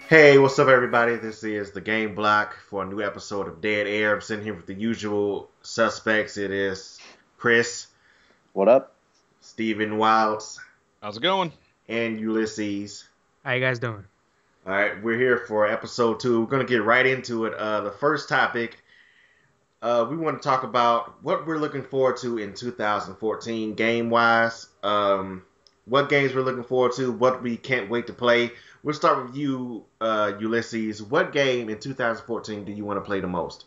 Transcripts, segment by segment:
Hey, what's up, everybody? This is the Game Block for a new episode of Dead Air. I'm sitting here with the usual suspects. It is Chris, What up? Stephen Wilds, How's it going? and Ulysses. How you guys doing? All right, we're here for episode 2. We're going to get right into it. The first topic, we want to talk about what we're looking forward to in 2014 game-wise. What games we're looking forward to, what we can't wait to play. We'll start with you, Ulysses. What game in 2014 do you want to play the most?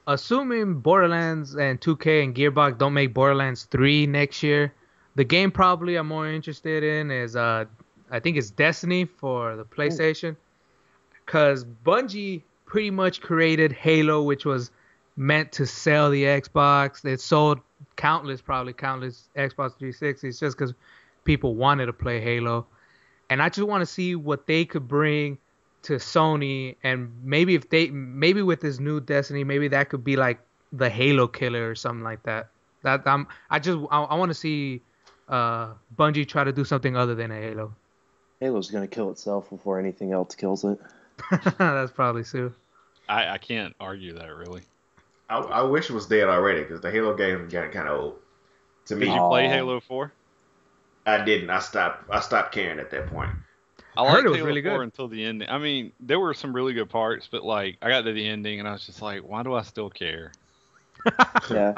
Assuming Borderlands and 2K and Gearbox don't make Borderlands 3 next year, the game probably I'm more interested in is I think it's Destiny for the PlayStation, because Bungie pretty much created Halo, which was meant to sell the Xbox. It sold probably countless Xbox 360s just because people wanted to play Halo. And I just want to see what they could bring to Sony, and maybe with this new Destiny, maybe that could be like the Halo killer or something like that. I want to see Bungie try to do something other than a Halo. Halo's gonna kill itself before anything else kills it. That's probably true. I can't argue that really. I wish it was dead already because the Halo game is getting kind of old. To me, Did you play Halo 4? I didn't. I stopped caring at that point. I heard liked it was Halo really 4 good. until the ending. I mean, there were some really good parts, but like I got to the ending and I was just like, why do I still care? Yeah,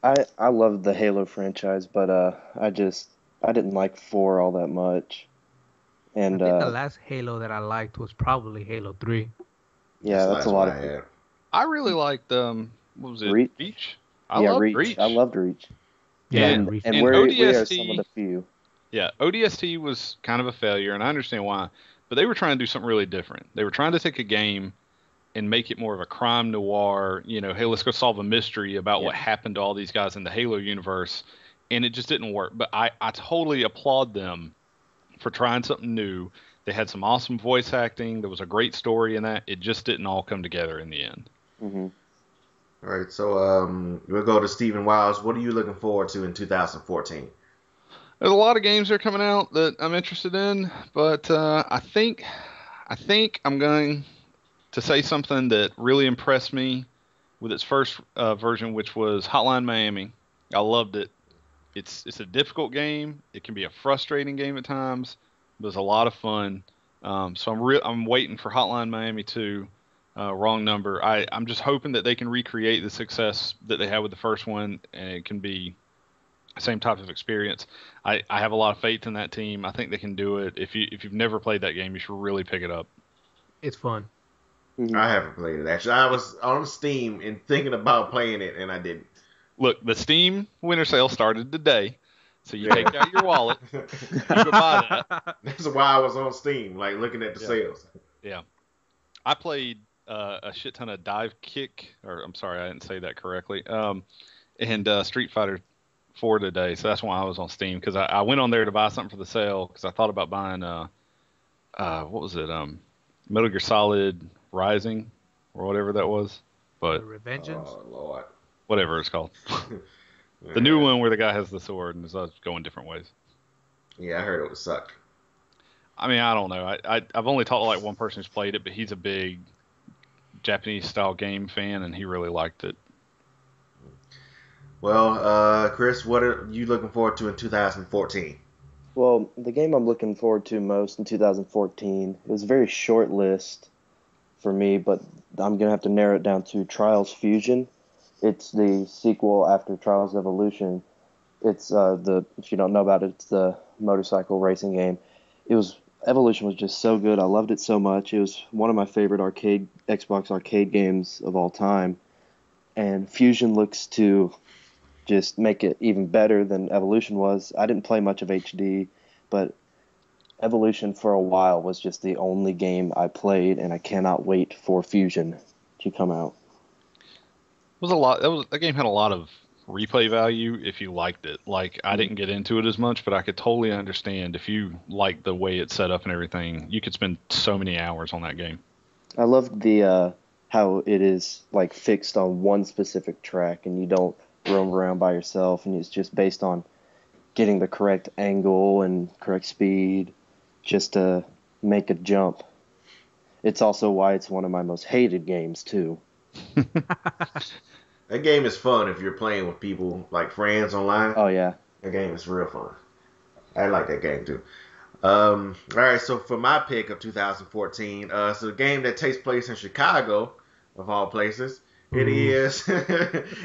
I loved the Halo franchise, but I didn't like 4 all that much. I And think the last Halo that I liked was probably Halo 3. yeah, that's a lot of it. I really liked what was it? Reach? I yeah, loved Reach. Reach. I loved Reach. Yeah, And- Reach. And and we are ODST some of the few. Yeah, ODST was kind of a failure, and I understand why. But they were trying to do something really different. They were trying to take a game and make it more of a crime noir. You know, hey, let's go solve a mystery about what happened to all these guys in the Halo universe, and it just didn't work. But I totally applaud them for trying something new. They had some awesome voice acting. There was a great story in that. It just didn't all come together in the end. Hmm. All right, so we'll go to Stephen Wiles. What are you looking forward to in 2014? There's a lot of games that are coming out that I'm interested in, but I think I'm going to say something that really impressed me with its first version, which was Hotline Miami. I loved it. It's a difficult game. It can be a frustrating game at times, but it's a lot of fun. So I'm waiting for Hotline Miami 2. Wrong number. I'm just hoping that they can recreate the success that they had with the first one, and it can be same type of experience. I have a lot of faith in that team. I think they can do it. If you've never played that game, you should really pick it up. It's fun. I haven't played it, actually. I was on Steam and thinking about playing it, and I didn't. Look, the Steam winter sale started today, so you take out your wallet, you go buy that. That's why I was on Steam, like looking at the sales. Yeah, I played a shit ton of Dive Kick, or I'm sorry, I didn't say that correctly. And Street Fighter 4 today, so that's why I was on Steam, because I went on there to buy something for the sale because I thought about buying what was it, Metal Gear Solid Rising or whatever that was, but The Revengeance. Oh, Lord. whatever it's called. The new one where the guy has the sword and is going different ways. Yeah, I heard it sucked. I mean, I don't know. I've only talked to like one person who's played it, but he's a big Japanese style game fan and he really liked it. Well, Chris, what are you looking forward to in 2014? Well, the game I'm looking forward to most in 2014, it was a very short list for me, but I'm gonna have to narrow it down to Trials Fusion. It's the sequel after Trials Evolution. It's if you don't know about it, it's the motorcycle racing game. Evolution was just so good. I loved it so much. It was one of my favorite Xbox arcade games of all time. And Fusion looks to just make it even better than Evolution was. I didn't play much of HD, but Evolution for a while was just the only game I played, and I cannot wait for Fusion to come out. It was a lot. That game had a lot of replay value if you liked it. Like I didn't get into it as much, but I could totally understand if you liked the way it's set up and everything. You could spend so many hours on that game. I loved the how it is like fixed on one specific track, and you don't roam around by yourself, and it's just based on getting the correct angle and correct speed just to make a jump. It's also why it's one of my most hated games too. That game is fun if you're playing with people like friends online. Oh yeah. That game is real fun. I like that game too. All right, so for my pick of 2014, it's a game that takes place in Chicago, of all places. It is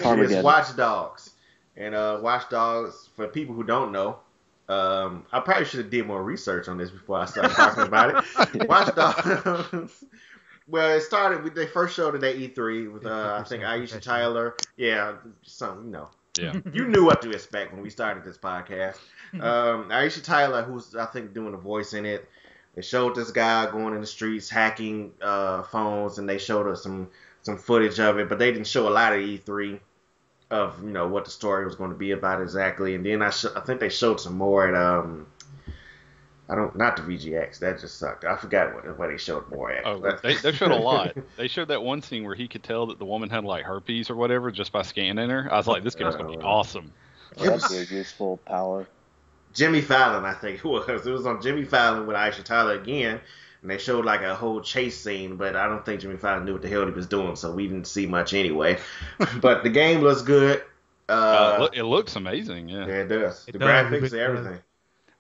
Watch Dogs. And Watch Dogs, for people who don't know, I probably should have did more research on this before I started talking about it. Watch Dogs. Well, it started. They first showed it at E3 with I think Aisha Tyler. Yeah, Yeah. You knew what to expect when we started this podcast. Aisha Tyler, who's I think doing the voice in it, they showed this guy going in the streets hacking phones, and they showed us some footage of it, but they didn't show a lot of E3 of what the story was going to be about exactly. And then I think they showed some more at not the VGX. That just sucked. I forgot what they showed more at. Oh, they showed a lot. They showed that one scene where he could tell that the woman had like herpes or whatever just by scanning her. I was like, this game's gonna be awesome. That'd be a useful power. Jimmy Fallon, I think it was. It was on Jimmy Fallon with Aisha Tyler again, and they showed like a whole chase scene, but I don't think Jimmy Fallon knew what the hell he was doing, so we didn't see much anyway. But the game looks good. It looks amazing. Yeah, it does. The graphics, everything.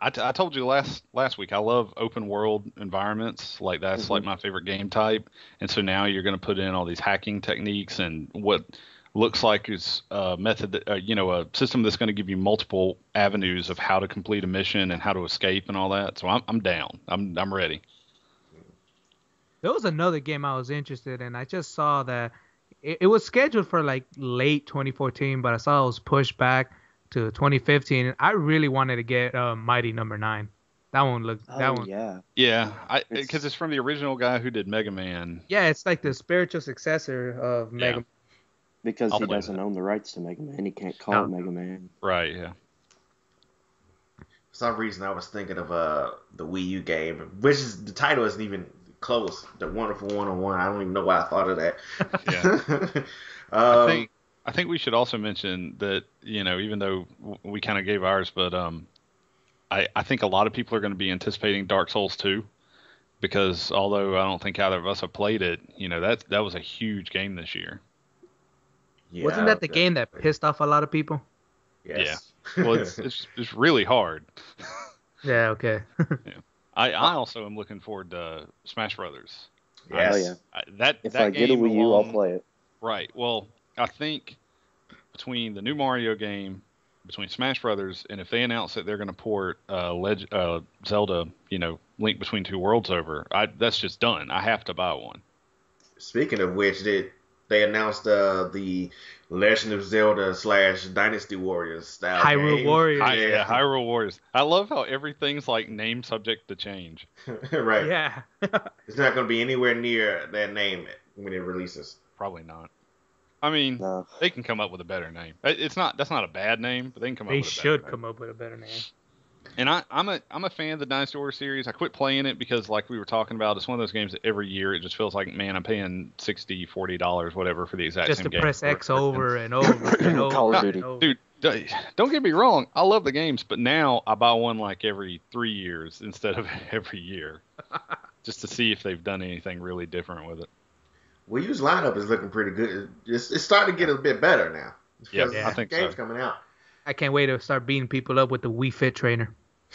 I told you last week I love open world environments. Like that's like my favorite game type. And so now you're going to put in all these hacking techniques and what looks like is a method that a system that's going to give you multiple avenues of how to complete a mission and how to escape and all that. So I'm down. I'm ready. There was another game I was interested in. I just saw that it was scheduled for like late 2014, but I saw it was pushed back to 2015. I really wanted to get Mighty Number 9. That one looked. Yeah, because it's from the original guy who did Mega Man. Yeah, it's like the spiritual successor of Mega Man. Because he doesn't own the rights to Mega Man, he can't call it Mega Man. Right. Yeah. For some reason, I was thinking of the Wii U game, which is the title isn't even close. The Wonderful 101. I don't even know why I thought of that. Yeah. I think we should also mention that, even though we kind of gave ours, but I think a lot of people are going to be anticipating Dark Souls 2 because although I don't think either of us have played it, that was a huge game this year. Yeah, wasn't that the game that pissed off a lot of people? Yes. Yeah. Well, it's really hard. Yeah. Okay. Yeah. I also am looking forward to Smash Brothers. Yes. If I get a Wii U, I'll play it. Right. Well, I think between the new Mario game, between Smash Brothers, and if they announce that they're going to port Zelda, Link Between Two Worlds over, that's just done. I have to buy one. Speaking of which, they announced the Legend of Zelda / Dynasty Warriors style Hyrule game. Warriors. Hyrule Warriors. I love how everything's like name subject to change. Right. Yeah. It's not going to be anywhere near that name when it releases. Probably not. I mean, they can come up with a better name. That's not a bad name, but they can come up with a better name. They should come up with a better name. And I'm a fan of the Dynasty Warriors series. I quit playing it because, like we were talking about, it's one of those games that every year it just feels like, man, I'm paying $60, $40, whatever for the exact just same game. Just to press X over and over and over. Call of Duty. Dude, don't get me wrong. I love the games, but now I buy one like every 3 years instead of every year, just to see if they've done anything really different with it. Wii U's lineup is looking pretty good. It's starting to get a bit better now. Yeah, I think games so. coming out. I can't wait to start beating people up with the Wii Fit trainer.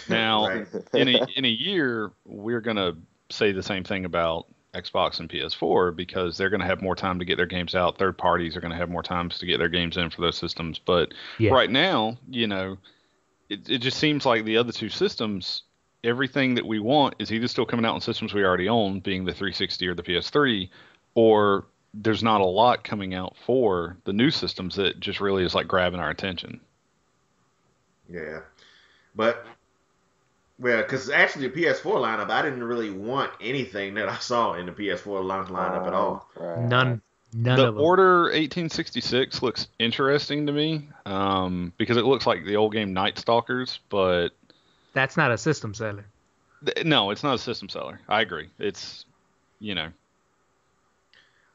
Now, Right. in a year, we're gonna say the same thing about Xbox and PS4 because they're gonna have more time to get their games out. Third parties are gonna have more times to get their games in for those systems. But right now, it just seems like the other two systems, everything that we want is either still coming out on systems we already own, being the 360 or the PS3, or there's not a lot coming out for the new systems that just really is like grabbing our attention. Yeah. But, because actually the PS4 lineup, I didn't really want anything that I saw in the PS4 lineup at all. Right. None The of them. Order 1866 looks interesting to me because it looks like the old game Night Stalkers, but That's not a system seller. No, it's not a system seller. I agree. It's,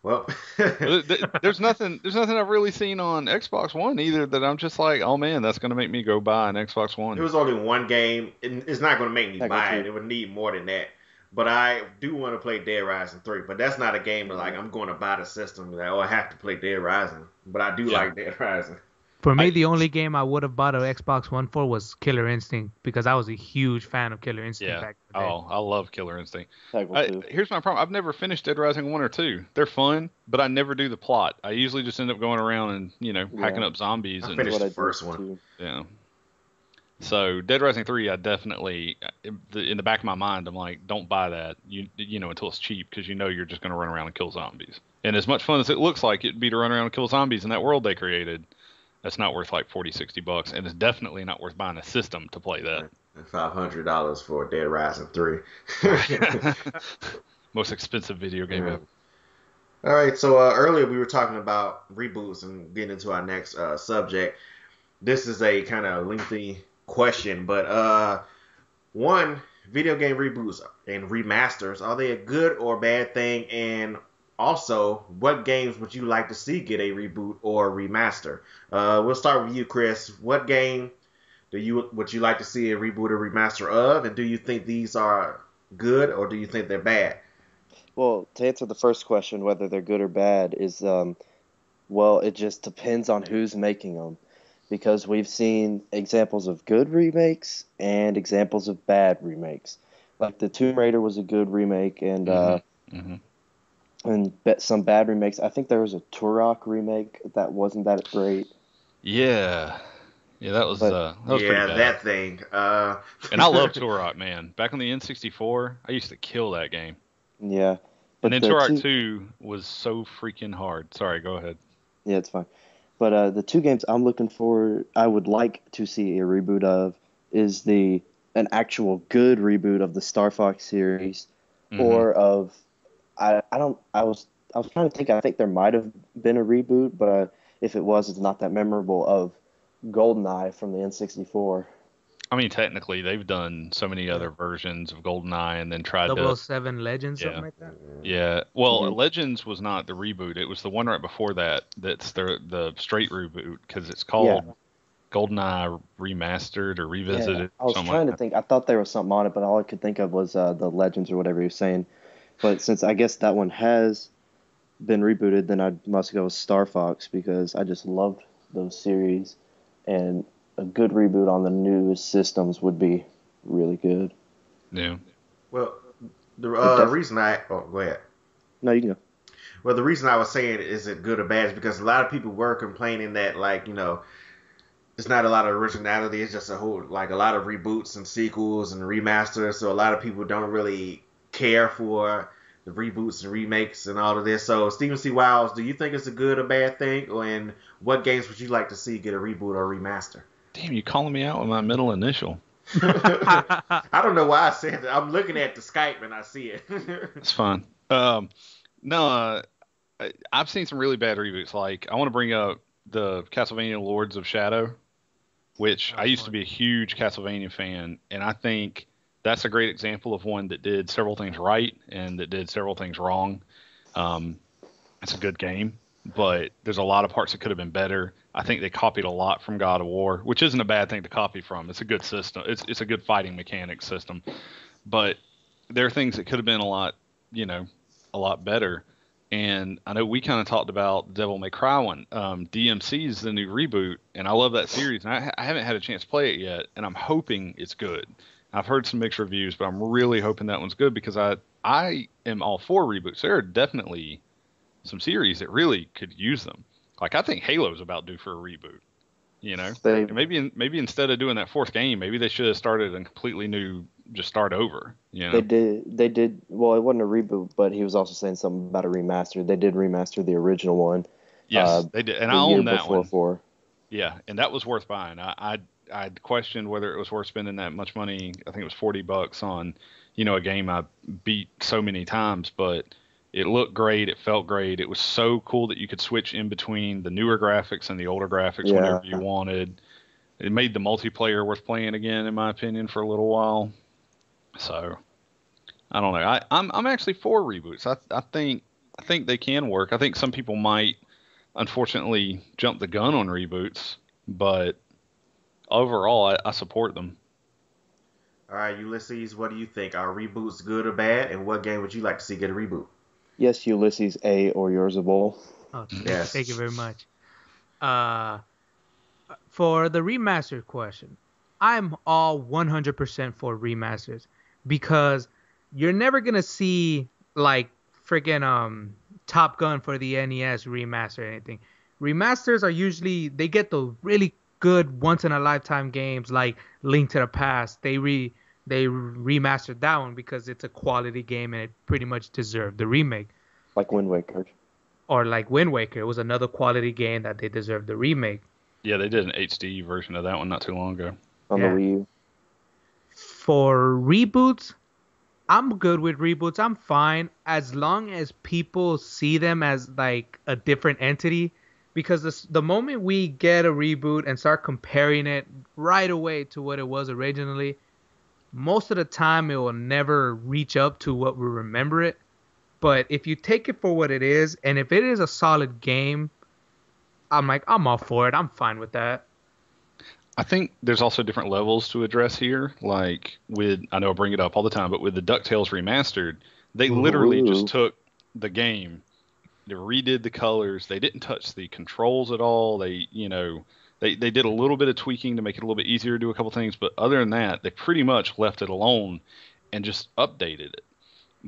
Well, there's nothing I've really seen on Xbox One either that I'm just like, oh man, that's going to make me go buy an Xbox One. it was only one game, and it's not going to make me buy it. It would need more than that. But I do want to play Dead Rising 3. But that's not a game that like I'm going to buy the system. Like, oh, I have to play Dead Rising. But I do like Dead Rising. For me, the only game I would have bought an Xbox One for was Killer Instinct because I was a huge fan of Killer Instinct back in the day. Oh, I love Killer Instinct. Too. Here's my problem. I've never finished Dead Rising 1 or 2. They're fun, but I never do the plot. I usually just end up going around and, hacking up zombies. I finished the first one. Too. Yeah. So Dead Rising 3, I definitely, in the back of my mind, I'm like, don't buy that, until it's cheap because you're just going to run around and kill zombies. And as much fun as it looks like it'd be to run around and kill zombies in that world they created, that's not worth like $40-$60, and it's definitely not worth buying a system to play that. $500 for Dead Rising 3. Most expensive video game ever. All right, so earlier we were talking about reboots and getting into our next subject. This is a kind of lengthy question, but one, video game reboots and remasters, are they a good or bad thing? And also, what games would you like to see get a reboot or remaster? We'll start with you, Chris. What game would you like to see a reboot or remaster of? And do you think these are good or do you think they're bad? Well, to answer the first question, whether they're good or bad, is it just depends on who's making them. Because we've seen examples of good remakes and examples of bad remakes. Like the Tomb Raider was a good remake, and some bad remakes. I think there was a Turok remake that wasn't that great. Yeah, that was pretty bad. That thing. And I love Turok, man. Back on the N64, I used to kill that game. Yeah, but then Turok 2 was so freaking hard. Sorry, go ahead. Yeah, it's fine. But the two games I'm looking for, I would like to see a reboot of, is an actual good reboot of the Star Fox series, or of I was trying to think. I think there might have been a reboot, but if it was, it's not that memorable. Of GoldenEye from the N64. I mean, technically, they've done so many other versions of GoldenEye and then tried 007 Legends, something like that. Yeah. Well, Legends was not the reboot. It was the one right before that that's the straight reboot because it's called GoldenEye Remastered or Revisited. Yeah, I was trying to think. I thought there was something on it, but all I could think of was the Legends or whatever you were saying. But since I guess that one has been rebooted, then I must go with Star Fox because I just loved those series. And a good reboot on the newest systems would be really good. Yeah. Well, the reason go ahead. No, you can go. Well, the reason I was saying is it good or bad is because a lot of people were complaining that it's not a lot of originality. It's just a lot of reboots and sequels and remasters. So a lot of people don't really care for the reboots and remakes and all of this. So Stephen C. Wiles, do you think it's a good or bad thing? And what games would you like to see get a reboot or remaster? Damn, you calling me out with my middle initial. I don't know why I said that. I'm looking at the Skype and I see it. It's fine. No, I've seen some really bad reboots. Like, I want to bring up the Castlevania Lords of Shadow, which I used to be a huge Castlevania fan, and I think that's a great example of one that did several things right and that did several things wrong. It's a good game, but there's a lot of parts that could have been better. I think they copied a lot from God of War, which isn't a bad thing to copy from. It's a good system. It's a good fighting mechanic system, but there are things that could have been a lot better. And I know we kind of talked about Devil May Cry one. DMC is the new reboot, and I love that series. And I haven't had a chance to play it yet, and I'm hoping it's good. I've heard some mixed reviews, but I'm really hoping that one's good because I am all for reboots. There are definitely some series that really could use them. Like, I think Halo's about due for a reboot. And maybe instead of doing that fourth game, maybe they should have started a completely new, just start over. They did. Well, it wasn't a reboot, but he was also saying something about a remaster. They did remaster the original one. Yes, they did, and I own that one. 4. Yeah, and that was worth buying. I'd questioned whether it was worth spending that much money. I think it was $40 on, a game I beat so many times, but it looked great. It felt great. It was so cool that you could switch in between the newer graphics and the older graphics whenever you wanted. It made the multiplayer worth playing again, in my opinion, for a little while. So, I don't know. I'm actually for reboots. I think they can work. I think some people might, unfortunately, jump the gun on reboots, but overall, I support them. All right, Ulysses, what do you think? Are reboots good or bad? And what game would you like to see get a reboot? Yes, Ulysses A or yours of all. Oh, Yes. thank you very much. Uh, for the remastered question, I'm all 100% for remasters because you're never gonna see like freaking Top Gun for the NES remaster or anything. Remasters are usually they get the really good once in a lifetime games like Link to the Past. They remastered that one because it's a quality game and it pretty much deserved the remake. Like Wind Waker. Or like Wind Waker, it was another quality game that they deserved the remake. Yeah, they did an HD version of that one not too long ago. On Yeah. the Wii U. For reboots, I'm good with reboots. I'm fine as long as people see them as like a different entity. Because the moment we get a reboot and start comparing it right away to what it was originally, most of the time it will never reach up to what we remember it. But if you take it for what it is, and if it is a solid game, I'm all for it. I'm fine with that. I think there's also different levels to address here. Like I know I bring it up all the time, but with the DuckTales remastered, they literally just took the game, they redid the colors, they didn't touch the controls at all. They did a little bit of tweaking to make it a little bit easier to do a couple things, but other than that, they pretty much left it alone and just updated it.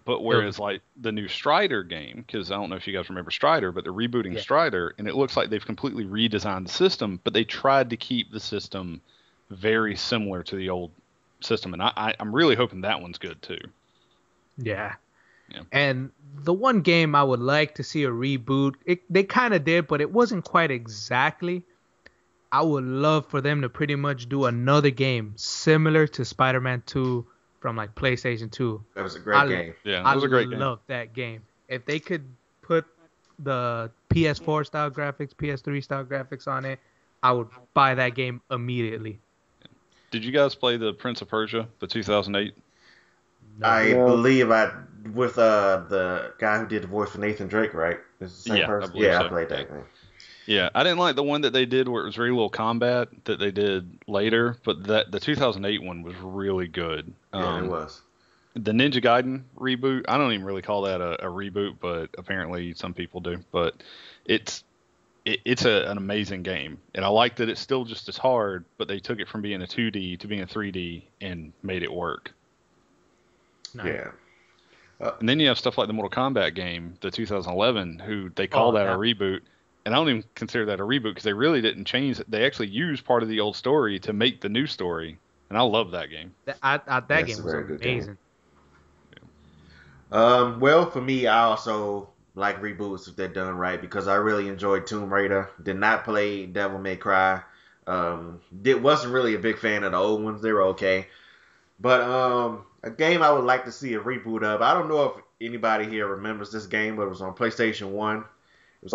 But whereas like the new Strider game, because I don't know if you guys remember Strider, but they're rebooting Strider, and it looks like they've completely redesigned the system, but they tried to keep the system very similar to the old system, and I'm really hoping that one's good too. Yeah. And the one game I would like to see a reboot, they kind of did, but it wasn't quite exactly. I would love for them to pretty much do another game similar to Spider-Man 2 from like PlayStation 2. That was a great game. Yeah, that was a great game. I love that game. If they could put the PS4 style graphics, PS3 style graphics on it, I would buy that game immediately. Did you guys play the Prince of Persia, the 2008? I believe with the guy who did the voice for Nathan Drake, right? Is the same person? I played that game. Yeah, I didn't like the one that they did where it was very little combat that they did later, but the 2008 one was really good. Yeah, it was. The Ninja Gaiden reboot, I don't even really call that a reboot, but apparently some people do. But it's an amazing game, and I like that it's still just as hard, but they took it from being a 2D to being a 3D and made it work. Nice. Yeah. And then you have stuff like the Mortal Kombat game, the 2011, who they call that a reboot. And I don't even consider that a reboot because they really didn't change it. They actually used part of the old story to make the new story. And I love that game. That game was amazing. Well, for me, I also like reboots if they're done right because I really enjoyed Tomb Raider. Did not play Devil May Cry. Wasn't really a big fan of the old ones. They were okay. But a game I would like to see a reboot of. I don't know if anybody here remembers this game, but it was on PlayStation 1. It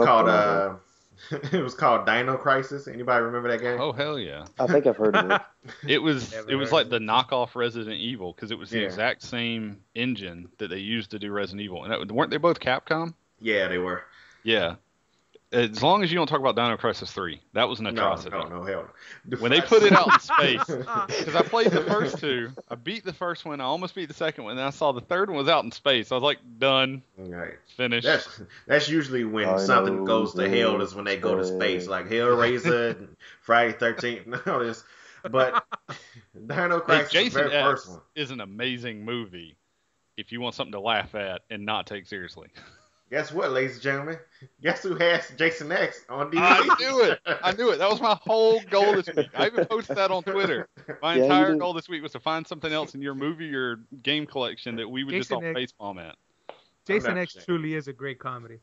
was called Dino Crisis. Anybody remember that game? Oh hell yeah! I think I've heard of it. It was like the knockoff Resident Evil because it was the exact same engine that they used to do Resident Evil. And weren't they both Capcom? Yeah, they were. Yeah. As long as you don't talk about Dino Crisis 3, that was an atrocity. No, hell no. When they put it out in space, because I played the first two, I beat the first one, I almost beat the second one, and I saw the third one was out in space. I was like, done, right, finished. That's usually when something goes to hell is when they go to space, like Hellraiser, Friday 13th, all this. But Dino Crisis, Jason the very first one, is an amazing movie if you want something to laugh at and not take seriously. Guess what, ladies and gentlemen? Guess who has Jason X on DVD? I knew it. That was my whole goal this week. I even posted that on Twitter. My entire goal this week was to find something else in your movie or game collection that we would just all facepalm at. Jason X truly is a great comedy.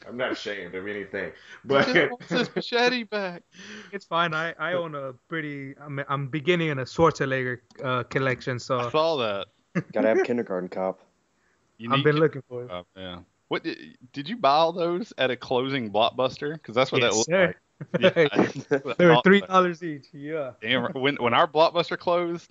I'm not ashamed of anything. But wants his machete back. It's fine. I own I'm beginning in a Schwarzenegger collection, so I saw that. Gotta have Kindergarten Cop. I've been looking for it. Yeah. What did you buy all those at a closing Blockbuster? Because that's what that looked like. Yeah, they were $3 each. Yeah. Damn. When our Blockbuster closed,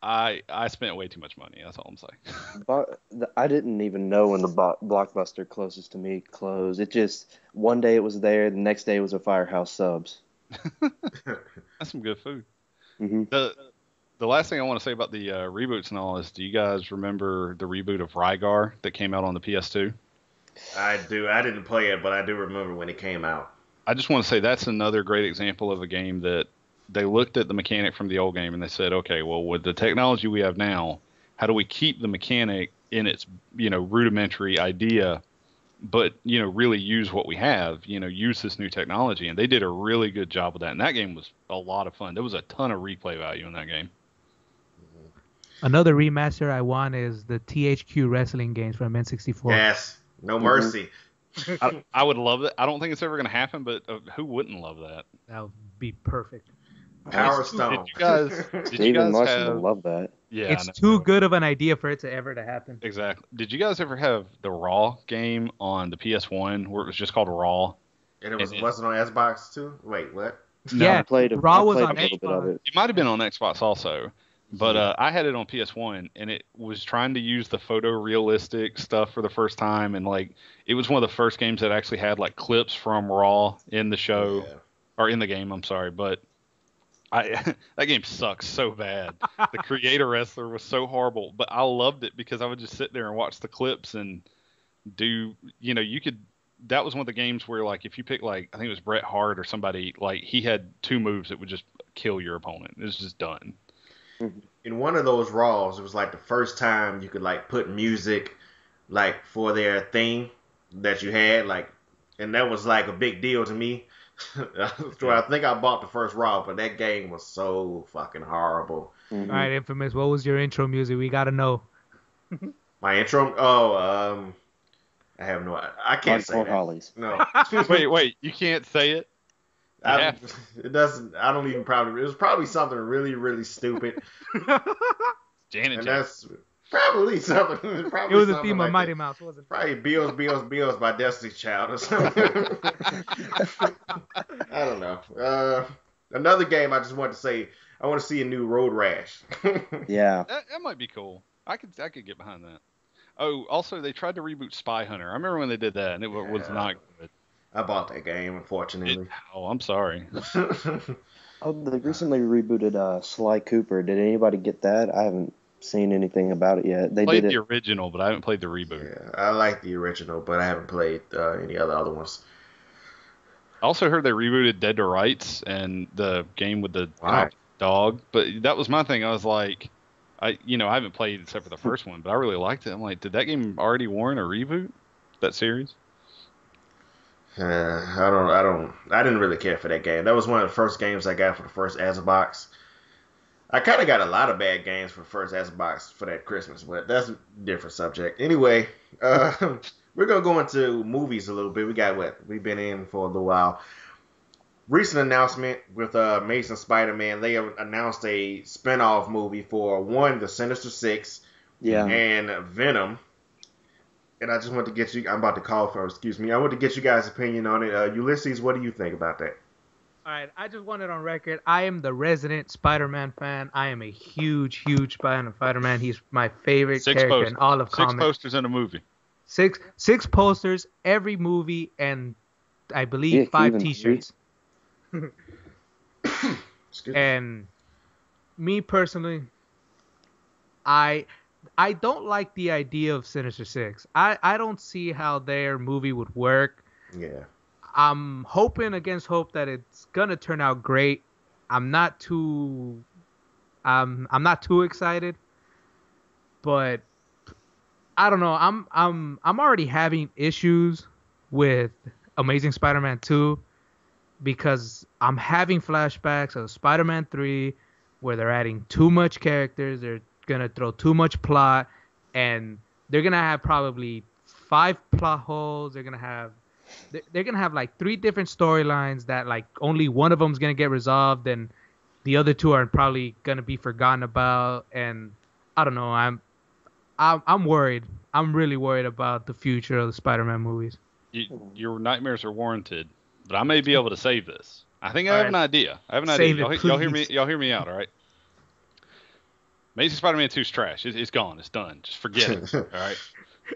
I spent way too much money. That's all I'm saying. But I didn't even know when the Blockbuster closest to me closed. It just one day it was there, the next day it was a Firehouse Subs. That's some good food. Mm-hmm. The last thing I want to say about the reboots and all is, do you guys remember the reboot of Rygar that came out on the PS2? I do. I didn't play it, but I do remember when it came out. I just want to say that's another great example of a game that they looked at the mechanic from the old game and they said, okay, well, with the technology we have now, how do we keep the mechanic in its, rudimentary idea, but, really use what we have, use this new technology. And they did a really good job with that. And that game was a lot of fun. There was a ton of replay value in that game. Another remaster I want is the THQ wrestling games from N64. Yes. No mercy. I would love it. I don't think it's ever going to happen, but who wouldn't love that? That would be perfect. Power Stone. Did you guys have... love that. Yeah, it's too good of an idea for it to ever to happen. Exactly. Did you guys ever have the Raw game on the PS1 where it was just called Raw? And it wasn't on Xbox too? Wait, what? No, Yeah, Raw was on a little bit of Xbox. It might have been on Xbox also. But I had it on PS1, and it was trying to use the photorealistic stuff for the first time, and it was one of the first games that actually had clips from Raw in the show, or in the game. I'm sorry, but that game sucks so bad. The creator wrestler was so horrible, but I loved it because I would just sit there and watch the clips and do. You could. That was one of the games where if you pick I think it was Bret Hart or somebody, he had 2 moves that would just kill your opponent. It was just done. In one of those Raws, it was the first time you could put music for their theme that you had, and that was a big deal to me. So I think I bought the first Raw, but that game was so fucking horrible. Mm-hmm. All right, Infamous, what was your intro music? We gotta know. My intro? Oh, I have no. I can't say that. Hollies. No. Wait, you can't say it. It doesn't. I don't even probably. It was probably something really, really stupid. Janet and Jackson. that's probably something. Probably It was a something theme of like Mighty that. Mouse, wasn't it? Probably Bills by Destiny's Child or something. I don't know. Another game I just want to say. I want to see a new Road Rash. Yeah. That might be cool. I could get behind that. Oh, also they tried to reboot Spy Hunter. I remember when they did that, and it was not good. I bought that game, unfortunately. I'm sorry. They recently rebooted Sly Cooper. Did anybody get that? I haven't seen anything about it yet. They played did the original, but I haven't played the reboot. Yeah, I like the original, but I haven't played any other ones. I also heard they rebooted Dead to Rights and the game with the dog, but that was my thing. I was like, I haven't played except for the first one, but I really liked it. I'm like, did that game already warrant a reboot? That series? I didn't really care for that game. That was one of the first games I got for the first Xbox. I kind of got a lot of bad games for the first Xbox for that Christmas, but that's a different subject. Anyway, we're going to go into movies a little bit. We've been in for a little while. Recent announcement with Amazing Spider-Man. They have announced a spinoff movie for the Sinister Six and Venom. And I just want to get you, I'm about to call for, excuse me. I want to get you guys' opinion on it. Ulysses, what do you think about that? All right, I just want it on record. I am the resident Spider-Man fan. I am a huge fan of Spider-Man. He's my favorite character in all of comics. 6 posters in a movie. Six posters, every movie, and I believe 5 T-shirts. And me personally, I don't like the idea of Sinister Six. I don't see how their movie would work. Yeah. I'm hoping against hope that it's gonna turn out great. I'm not too excited, but I don't know. I'm already having issues with Amazing Spider-Man 2 because I'm having flashbacks of Spider-Man 3 where they're adding too much characters. They're gonna throw too much plot, and they're gonna have probably 5 plot holes. They're gonna have 3 different storylines that only one of them is gonna get resolved, and the other 2 are probably gonna be forgotten about. And I don't know. I'm worried. I'm really worried about the future of the Spider-Man movies. Your nightmares are warranted, but I may be able to save this. I think I have an idea. Save it, Y'all hear me out, all right? Amazing Spider-Man 2 is trash. It's gone. It's done. Just forget it. All right.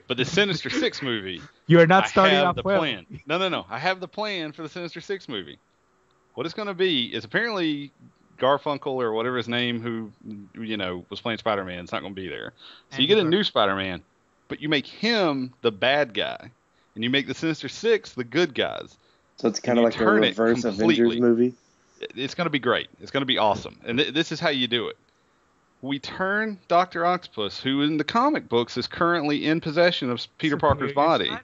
But the Sinister Six movie, You're not starting I have off the well. plan. No. I have the plan for the Sinister Six movie. What it's going to be is apparently Garfunkel or whatever his name, who was playing Spider-Man, is not going to be there. So you Andrew get a new Spider-Man, but you make him the bad guy, and you make the Sinister Six the good guys. So it's kind of like a reverse Avengers movie. It's going to be great. It's going to be awesome. And this is how you do it. We turn Dr. Octopus, who in the comic books is currently in possession of Peter Parker's body. Nice.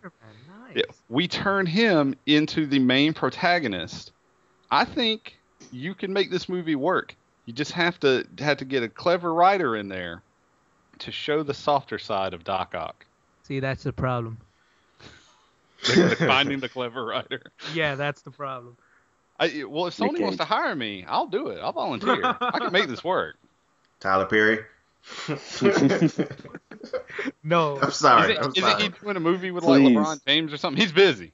Yeah, we turn him into the main protagonist. I think you can make this movie work. You just have to get a clever writer in there to show the softer side of Doc Ock. See, that's the problem. Finding the clever writer. Yeah, that's the problem. If Sony wants to hire me, I'll do it. I'll volunteer. I can make this work. Tyler Perry. No. I'm sorry. Isn't he doing a movie with like LeBron James or something? He's busy.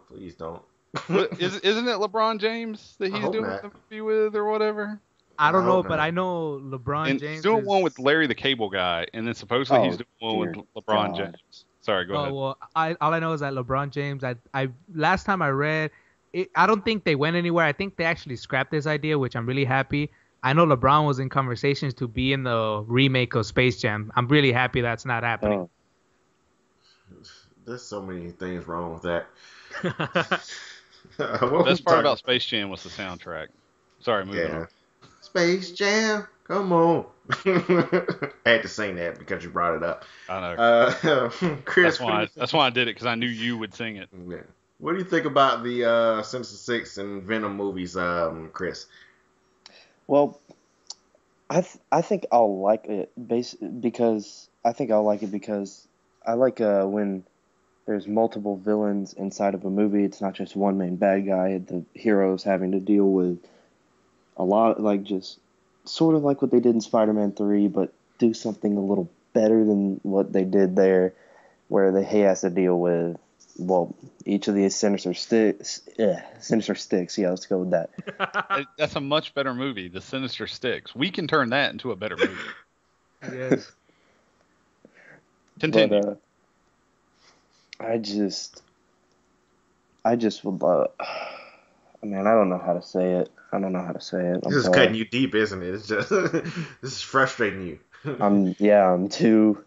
Please don't. Isn't it LeBron James that he's doing the movie with or whatever? I don't know, but I know LeBron James. He's doing one with Larry the Cable Guy, and then supposedly he's doing one with LeBron James. Sorry, go ahead. Well, all I know is that LeBron James. I last time I read, I don't think they went anywhere. I think they actually scrapped this idea, which I'm really happy. I know LeBron was in conversations to be in the remake of Space Jam. I'm really happy that's not happening. There's so many things wrong with that. The best part about Space Jam was the soundtrack. Sorry, moving on. Space Jam, come on. I had to sing that because you brought it up. I know. Chris, that's why I did it, because I knew you would sing it. Yeah. What do you think about the Sinister Six and Venom movies, Chris? Well, I think I'll like it because I like when there's multiple villains inside of a movie. It's not just one main bad guy. The heroes having to deal with a lot, like just sort of like what they did in Spider-Man 3, but do something a little better than what they did there, where he has to deal with each of these Sinister Sticks. Yeah, let's go with that. That's a much better movie, the Sinister Six. We can turn that into a better movie. Yes. Continue. But, I just would man, I don't know how to say it. I'm This is cutting you deep, isn't it? It's just this is frustrating you. I'm too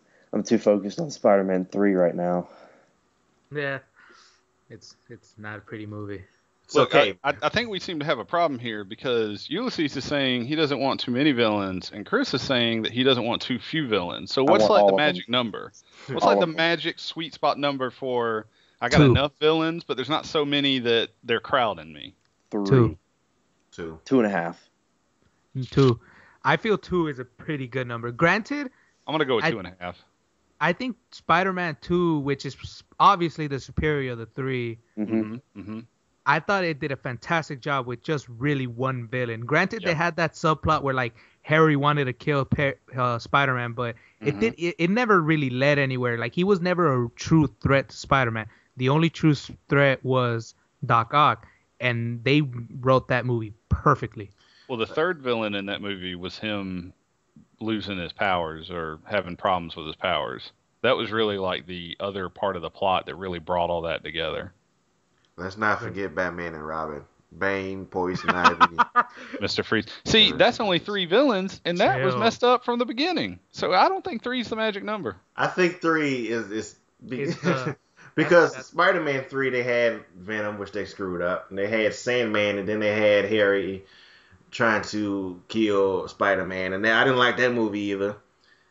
focused on Spider-Man 3 right now. Yeah, it's not a pretty movie. Look, okay. I think we seem to have a problem here, because Ulysses is saying he doesn't want too many villains, and Chris is saying that he doesn't want too few villains. So what's like the magic number? What's like the magic sweet spot number for I got enough villains, but there's not so many that they're crowding me? 3. 2. 2.5. 2. I feel 2 is a pretty good number. Granted, I'm gonna go with 2.5. I think Spider-Man 2, which is obviously the superior of the 3, I thought it did a fantastic job with just really one villain. Granted, they had that subplot where like Harry wanted to kill Spider-Man, but it never really led anywhere. Like, he was never a true threat to Spider-Man. The only true threat was Doc Ock, and they wrote that movie perfectly. Well, the third villain in that movie was him losing his powers or having problems with his powers. That was really like the other part of the plot that really brought all that together. Let's not forget Batman and Robin. Bane, Poison Ivy. Mr. Freeze. See, that's only 3 villains, and that was messed up from the beginning. So I don't think 3 is the magic number. I think 3 is because Spider-Man 3, they had Venom, which they screwed up. And they had Sandman, and then they had Harry trying to kill Spider-Man. And I didn't like that movie either.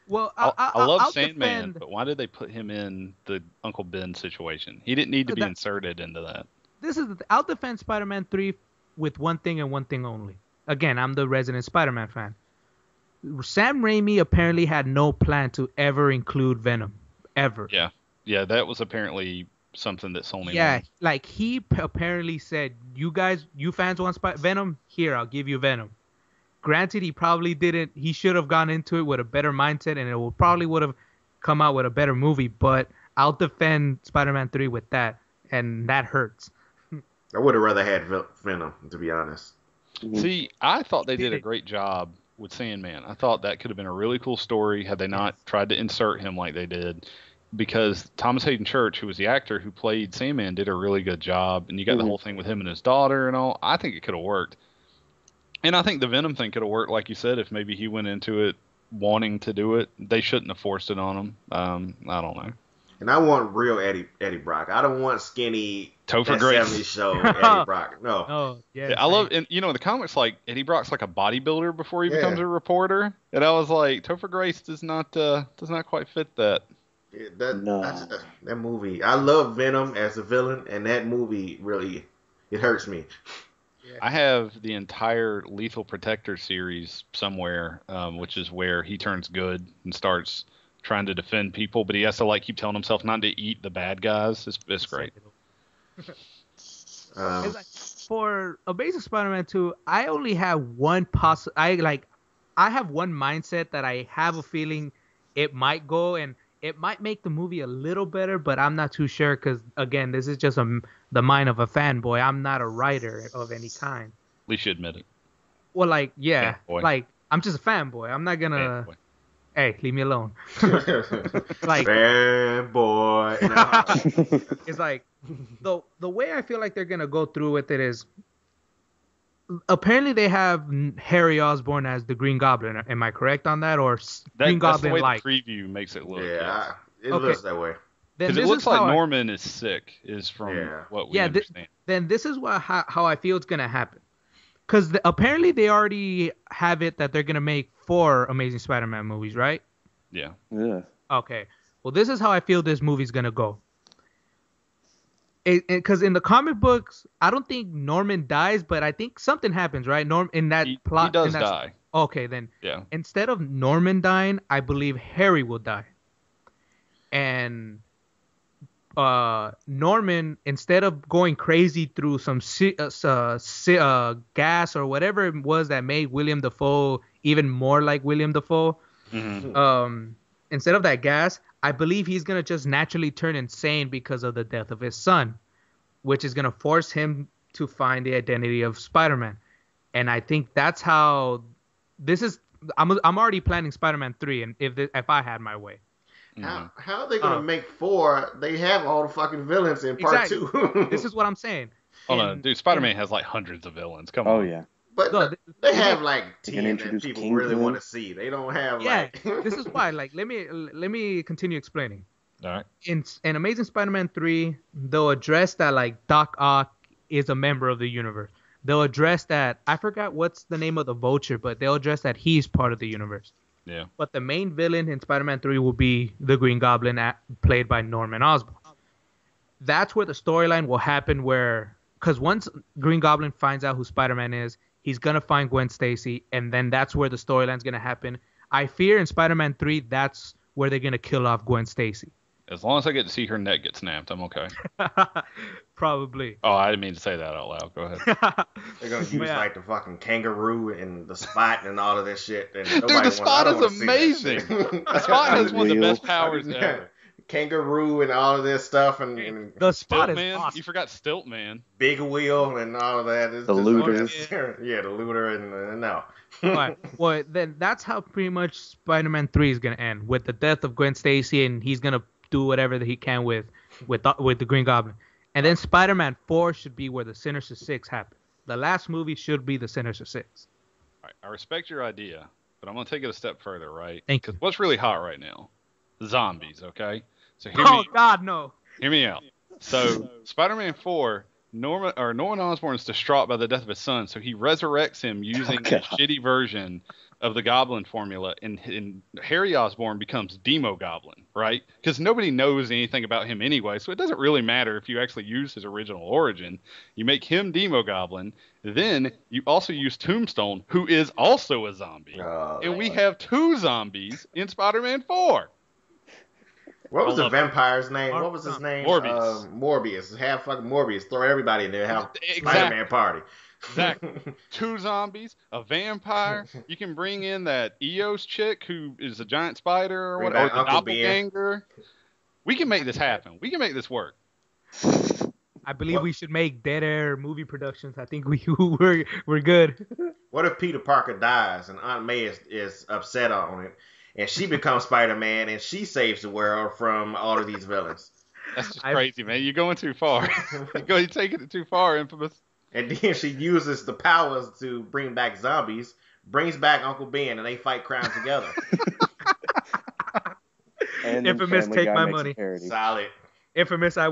Well, I love Sandman, but why did they put him in the Uncle Ben situation? He didn't need to be inserted into that. I'll defend Spider-Man 3 with one thing and one thing only. Again, I'm the resident Spider-Man fan. Sam Raimi apparently had no plan to ever include Venom. Ever. Yeah, that was apparently something that Sony wanted. Like he apparently said, you fans want Venom? Here, I'll give you Venom. Granted, he probably didn't. He should have gone into it with a better mindset, and it probably would have come out with a better movie. But I'll defend Spider-Man 3 with that, and that hurts. I would have rather had Venom, to be honest. See, I thought they did a great job with Sandman. I thought that could have been a really cool story had they not tried to insert him like they did. Because Thomas Hayden Church, who was the actor who played Sandman, did a really good job. And you got the whole thing with him and his daughter and all. I think it could have worked. And I think the Venom thing could have worked, like you said, if maybe he went into it wanting to do it. They shouldn't have forced it on him. I don't know. And I want real Eddie Brock. I don't want skinny Topher that Grace. 70s show Eddie Brock. No. Oh, yeah. I love, and in the comics, like Eddie Brock's like a bodybuilder before he becomes a reporter, and I was like, Topher Grace does not quite fit that. Yeah, that movie. I love Venom as a villain, and that movie really it hurts me. I have the entire Lethal Protector series somewhere, which is where he turns good and starts trying to defend people, but he has to like keep telling himself not to eat the bad guys. It's great. It's like, for Amazing Spider-Man 2, I only have one I have one mindset that I have a feeling it might go, and it might make the movie a little better, but I'm not too sure because, again, this is just the mind of a fanboy. I'm not a writer of any kind. At least you admit it. Well, like, yeah, Fanboy. like, I'm just a fanboy. I'm not gonna... Fanboy. Hey, leave me alone. Like fanboy. No. It's like the way I feel like they're gonna go through with it is apparently they have Harry Osborn as the Green Goblin. Am I correct on that? Or Green Goblin the way like? The preview makes it look. Yeah, it Okay. looks that way. Because it looks like Norman is sick. Is from what we understand. Then this is how I feel it's gonna happen. Because apparently they already have it that they're gonna make 4 Amazing Spider-Man movies, right? Yeah. Yeah. Okay. Well, this is how I feel this movie's gonna go. Because in the comic books, I don't think Norman dies, but I think something happens, right? In that plot, he does die. Okay, then. Yeah. Instead of Norman dying, I believe Harry will die. And Norman, instead of going crazy through some gas or whatever it was that made William Dafoe even more like William Dafoe, instead of that gas, I believe he's going to just naturally turn insane because of the death of his son, which is going to force him to find the identity of Spider-Man. And I think that's how this is. I'm already planning Spider-Man 3, and if I had my way. How are they gonna make 4? They have all the fucking villains in part 2. This is what I'm saying. Hold on, dude. Spider-Man has like hundreds of villains. Come on. Oh yeah. But No, they have like 10 that introduce people Kingpin. really want to see. They don't have like. This is why. Like, let me continue explaining. All right. In Amazing Spider-Man 3, they'll address that like Doc Ock is a member of the universe. They'll address that, I forgot what's the name of the Vulture, but they'll address that he's part of the universe. Yeah. But the main villain in Spider-Man 3 will be the Green Goblin played by Norman Osborn. That's where the storyline will happen because once Green Goblin finds out who Spider-Man is, he's going to find Gwen Stacy, and then that's where the storyline's going to happen. I fear in Spider-Man 3, that's where they're going to kill off Gwen Stacy. As long as I get to see her neck get snapped, I'm okay. Probably. Oh, I didn't mean to say that out loud. Go ahead. They're gonna use like the fucking kangaroo and the Spot and all of this shit. And Dude, the Spot is amazing. The Spot has one of the best powers ever. Kangaroo and all of this stuff and The Spot is Man, awesome. you forgot Stilt Man. Big Wheel and all of that. The Looter. Yeah, the Looter and no. Right. Well, then that's how pretty much Spider-Man 3 is gonna end, with the death of Gwen Stacy, and he's gonna do whatever that he can with the Green Goblin. And then Spider-Man 4 should be where the Sinister Six happen. The last movie should be the Sinister Six. All right, I respect your idea, but I'm gonna take it a step further, right? Thank you. What's really hot right now? Zombies, okay? So God, no. Hear me out. So Spider-Man 4, Norman Osborn is distraught by the death of his son, so he resurrects him using a shitty version of the Goblin formula, and Harry Osborn becomes Demo Goblin, right? Because nobody knows anything about him anyway, so it doesn't really matter if you actually use his original origin. You make him Demo Goblin, then you also use Tombstone, who is also a zombie, and we have 2 zombies in Spider-Man 4. What was the vampire's name? What was his name? Morbius. Morbius. Have fucking Morbius. Throw everybody in there. Have Exactly. Spider-Man party. Exactly. 2 zombies, a vampire. You can bring in that Eos chick who is a giant spider or Bring whatever, or back the Uncle doppelganger. We can make this happen. We can make this work. I believe we should make dead air movie productions. I think we're good. What if Peter Parker dies and Aunt May is upset on it, and she becomes Spider-Man and she saves the world from all of these villains? That's just crazy, man. You're going too far. You're taking it too far, Infamous. And then she uses the powers to bring back zombies, brings back Uncle Ben, and they fight crime together. And Infamous, Family take Guy my makes a money. parody. Solid. Infamous, I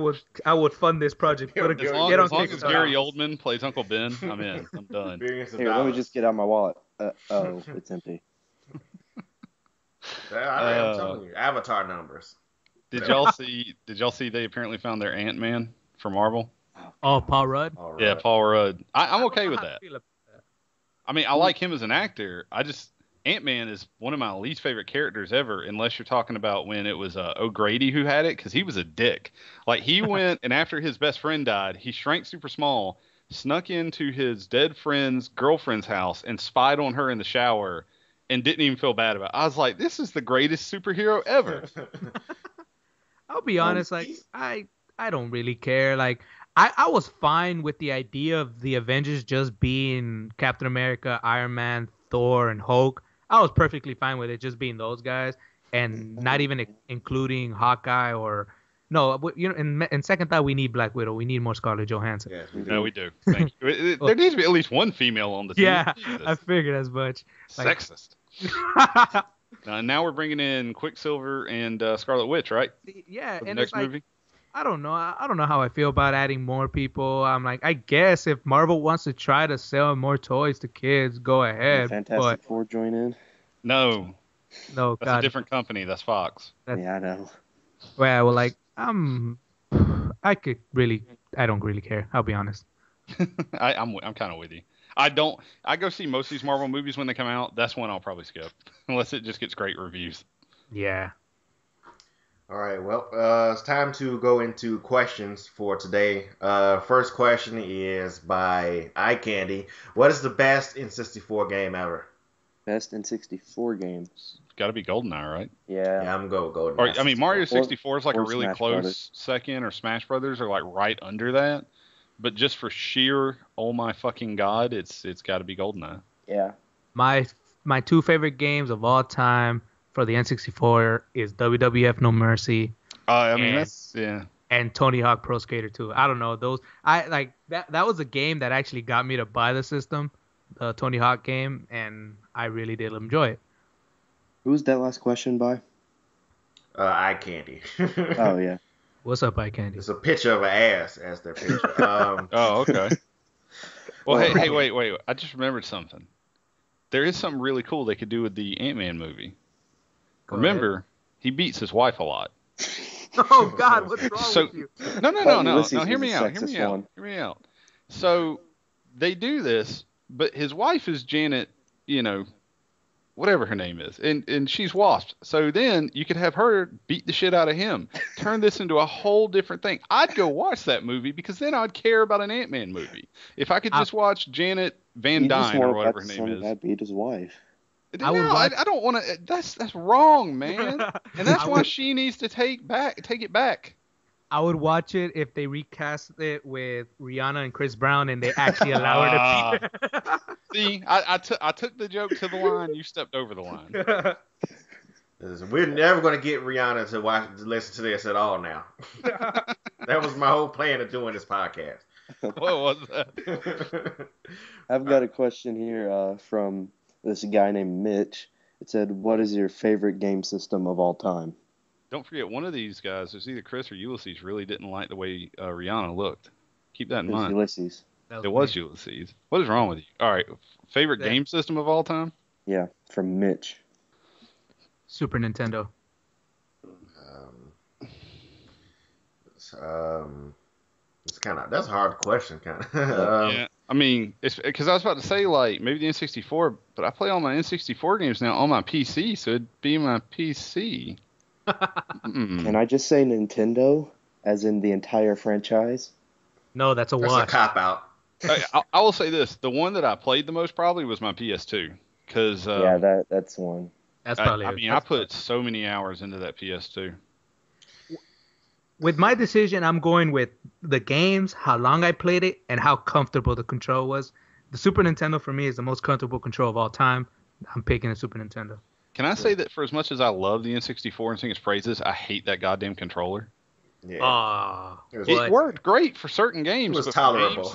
would fund this project. Put a, As long get on As long as Kickstarter. Gary Oldman plays Uncle Ben, I'm in. I'm done. Billions of Here, let me dollars. just get out my wallet. Oh, it's empty. I'm telling you, Avatar numbers. Did y'all see they apparently found their Ant-Man for Marvel? Oh, Paul Rudd. All right. Yeah, Paul Rudd. I'm okay I don't with know how that. I feel about that. I mean, I like him as an actor. Ant-Man is one of my least favorite characters ever, unless you're talking about when it was O'Grady who had it, because he was a dick. Like, he went, and after his best friend died, he shrank super small, snuck into his dead friend's girlfriend's house, and spied on her in the shower, and didn't even feel bad about it. I was like, this is the greatest superhero ever. I'll be honest, like I don't really care. Like I was fine with the idea of the Avengers just being Captain America, Iron Man, Thor, and Hulk. I was perfectly fine with it just being those guys and not even including Hawkeye or no. You know, in second thought, we need Black Widow. We need more Scarlett Johansson. Yes, we do. No, we do. Thank you. There needs to be at least one female on the team. Yeah, Jesus. I figured as much. Like- Sexist. Now we're bringing in Quicksilver and Scarlet Witch, right? Yeah, For the and next it's like movie. I don't know. I don't know how I feel about adding more people. I'm like, I guess if Marvel wants to try to sell more toys to kids, go ahead. Fantastic Four join in. No, But no, that's God. a different company. That's Fox. Yeah, I know. Well, like I don't really care. I'll be honest. I'm kind of with you. I go see most of these Marvel movies when they come out. That's one I'll probably skip, unless it just gets great reviews. Yeah. All right, well, it's time to go into questions for today. First question is by iCandy. What is the best N64 game ever? Best N64 games. Got to be GoldenEye, right? Yeah. Yeah, I'm going to go Or I mean, Mario 64 is like a or really Smash close Brothers. second, or Smash Brothers are like right under that. But just for sheer, oh my fucking god, it's got to be GoldenEye. Yeah. My two favorite games of all time for the N64 is WWF No Mercy I mean, And- that's yeah. and Tony Hawk Pro Skater 2. I don't know those. I like that was a game that actually got me to buy the system, the Tony Hawk game, and I really did enjoy it. Who's that last question by? iCandy. Oh, yeah. What's up, iCandy? It's a picture of an ass as their picture. Oh, okay. Well, Well, hey, wait. I just remembered something. There is something really cool they could do with the Ant-Man movie. Go Remember, he beats his wife a lot. Oh God, what's wrong So- with you? No. Ulysses No, hear was me a out. Hear sexist me out. one. Hear me out. So they do this, but his wife is Janet, whatever her name is, and she's Wasp. So then you could have her beat the shit out of him. Turn this into a whole different thing. I'd go watch that movie because then I'd care about an Ant-Man movie. If I could just watch Janet Van You just Dyne or want whatever her that name son is. that beat his wife. I would watch- I don't want to. That's wrong, man. And that's I why would- she needs to take it back. I would watch it if they recast it with Rihanna and Chris Brown and they actually allow her to be. See, I took the joke to the line. You stepped over the line. We're never going to get Rihanna to listen to this at all now. That was my whole plan of doing this podcast. What was that? I've got a question here from this guy named Mitch. It said, what is your favorite game system of all time? Don't forget, one of these guys, it was either Chris or Ulysses, really didn't like the way Rihanna looked. Keep that in It was mind. Ulysses. It was Ulysses. What is wrong with you? All right, favorite Yeah. game system of all time? Yeah, from Mitch. Super Nintendo. It's that's a hard question, kind of. Yeah, I mean, it's because I was about to say like maybe the N64, but I play all my N64 games now on my PC, so it'd be my PC. Can I just say Nintendo, as in the entire franchise? No, that's a That's a watch. cop out. I will say this: the one that I played the most probably was my PS2, because Yeah, that's one. That's probably. I mean, I put so many hours into that PS2. With my decision, I'm going with the games, how long I played it, and how comfortable the control was. The Super Nintendo for me is the most comfortable control of all time. I'm picking the Super Nintendo. Can I say that for as much as I love the N64 and sing its praises, I hate that goddamn controller. Yeah. It worked great for certain games. It was but tolerable.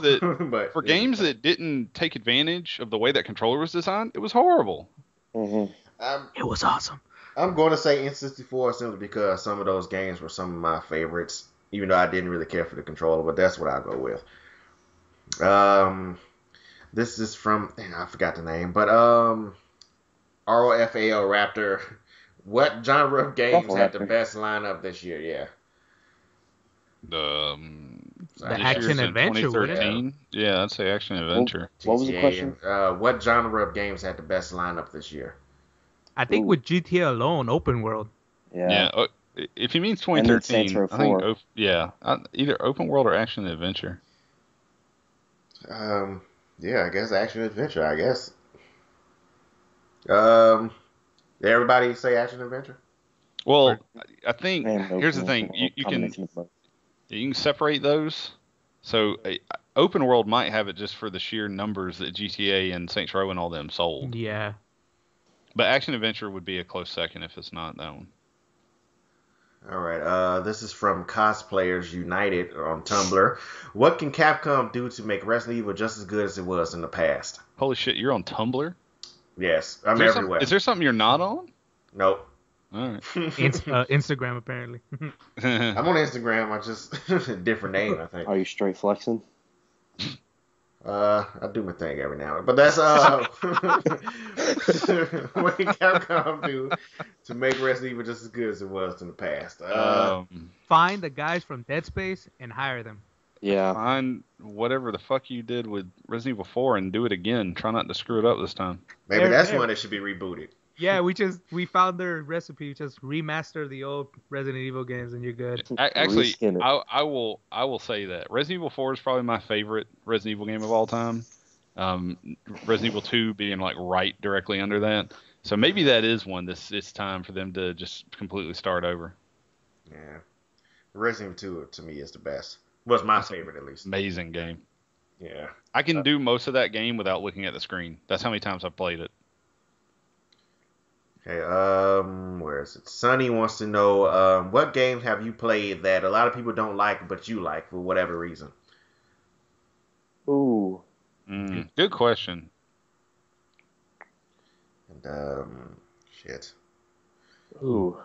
But for games that didn't take advantage of the way that controller was designed, it was horrible. Mm-hmm. It was awesome. I'm going to say N64 simply because some of those games were some of my favorites, even though I didn't really care for the controller, but that's what I'll go with. This is from, I forgot the name, but ROFAL Raptor. What genre of games had the best lineup this year? Yeah. The action adventure. 2013. Yeah, I'd say action adventure. What was the question? What genre of games had the best lineup this year? I think with GTA alone, open world. Yeah. If he means 2013, I think either open world or action adventure. Yeah, I guess action adventure. I guess. Did everybody say action adventure? Well, I think here's the thing: you can separate those. So open world might have it just for the sheer numbers that GTA and Saints Row and all them sold. Yeah. But action adventure would be a close second if it's not that one. All right. This is from Cosplayers United on Tumblr. What can Capcom do to make Resident Evil just as good as it was in the past? Holy shit, you're on Tumblr? Yes, I'm everywhere. Is there something you're not on? Nope. All right. Instagram apparently. I'm on Instagram. I just different name, I think. Are you straight flexing? I do my thing every now and then, but that's what can Capcom do to make Resident Evil just as good as it was in the past? Find the guys from Dead Space and hire them. Yeah. Find whatever the fuck you did with Resident Evil 4 and do it again. Try not to screw it up this time. Maybe that's one that should be rebooted. Yeah, we found their recipe. Just remaster the old Resident Evil games and you're good. Actually, I will say that Resident Evil 4 is probably my favorite Resident Evil game of all time. Resident Evil 2 being like right directly under that. So maybe that is one it's time for them to just completely start over. Yeah. Resident Evil 2 to me is the best. Was my favorite at least. Amazing game. Yeah. I can do most of that game without looking at the screen. That's how many times I've played it. Okay, where is it? Sonny wants to know, what games have you played that a lot of people don't like, but you like for whatever reason? Ooh. Good question. And, shit. Ooh.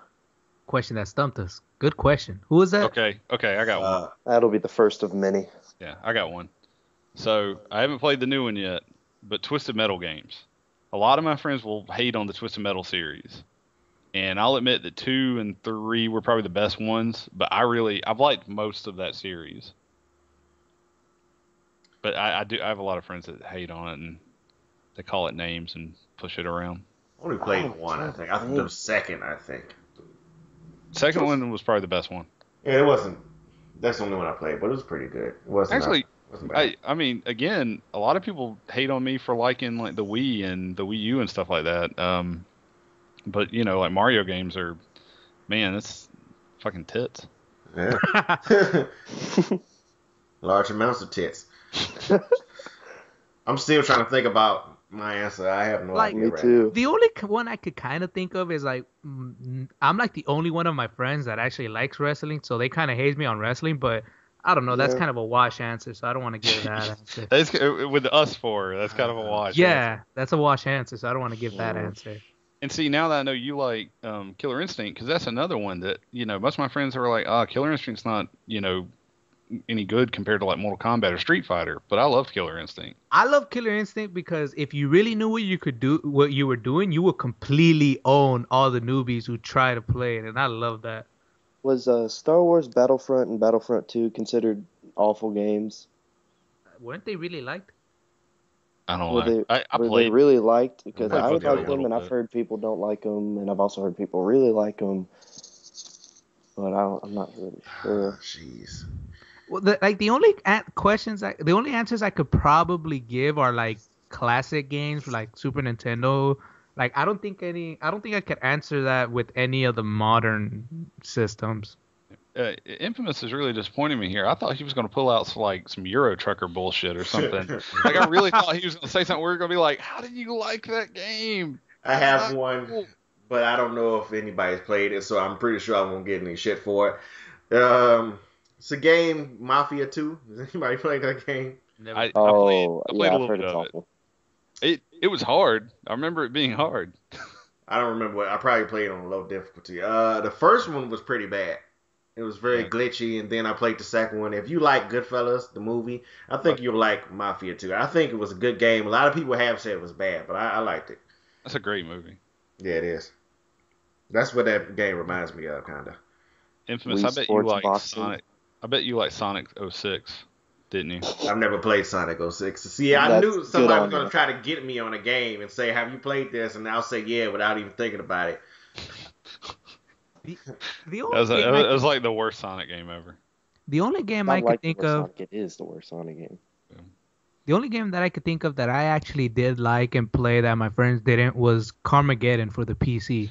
Question that stumped us. Good question. Who is that? Okay, I got one. That'll be the first of many. Yeah, I got one. So, I haven't played the new one yet, but Twisted Metal games. A lot of my friends will hate on the Twisted Metal series. And I'll admit that 2 and 3 were probably the best ones, but I've liked most of that series. But I have a lot of friends that hate on it and they call it names and push it around. I only played one, I think. I think the second, I think. Second one was probably the best one. Yeah, it wasn't. That's the only one I played, but it was pretty good. It wasn't. Actually, wasn't bad. I mean, again, a lot of people hate on me for liking like the Wii and the Wii U and stuff like that. But like Mario games are, man, that's fucking tits. Yeah. Large amounts of tits. I'm still trying to think about my answer. I have no idea. Me too. The only one I could kind of think of is like, I'm like the only one of my friends that actually likes wrestling, so they kind of hate me on wrestling, but I don't know. That's kind of a wash answer, so I don't want to give that answer. That's, with us four, that's kind of a wash. Yeah, that's a wash answer, so I don't want to give that answer. And see, now that I know you like Killer Instinct, because that's another one that, most of my friends are like, Killer Instinct's not, any good compared to like Mortal Kombat or Street Fighter, but I love Killer Instinct. I love Killer Instinct because if you really knew what you were doing, you would completely own all the newbies who try to play it, and I love that. Was Star Wars Battlefront and Battlefront 2 considered awful games? Weren't they really liked? I don't know. Were they really liked? Because I both like them, and I've heard people don't like them, and I've also heard people really like them. But I'm not really sure. Jeez. Well, the only the only answers I could probably give are like classic games like Super Nintendo. Like I don't think I could answer that with any of the modern systems. Infamous is really disappointing me here. I thought he was going to pull out some Euro Trucker bullshit or something. Like I really thought he was going to say something. We were going to be like, "How did you like that game?" I have one, but I don't know if anybody's played it, so I'm pretty sure I won't get any shit for it. It's a game, Mafia 2. Does anybody play that game? Never. I Oh, played yeah, a I've little heard bit it's of it. awful. It was hard. I remember it being hard. I don't remember what. I probably played on low difficulty. The first one was pretty bad. It was very Yeah. glitchy, and then I played the second one. If you like Goodfellas, the movie, I think you'll like Mafia 2. I think it was a good game. A lot of people have said it was bad, but I liked it. That's a great movie. Yeah, it is. That's what that game reminds me of, kind of. Infamous. Wii I bet you Sports like Boxing. Sonic. I bet you like Sonic 06, didn't you? I've never played Sonic 06. See, I That's knew good somebody was on going you. to try to get me on a game and say, have you played this? And I'll say, yeah, without even thinking about it. The That only was, game it was like the worst Sonic game ever. the only game I I could like the think worst of. Sonic. It is the worst Sonic game. The only game that I could think of that I actually did like and play that my friends didn't was Carmageddon for the PC.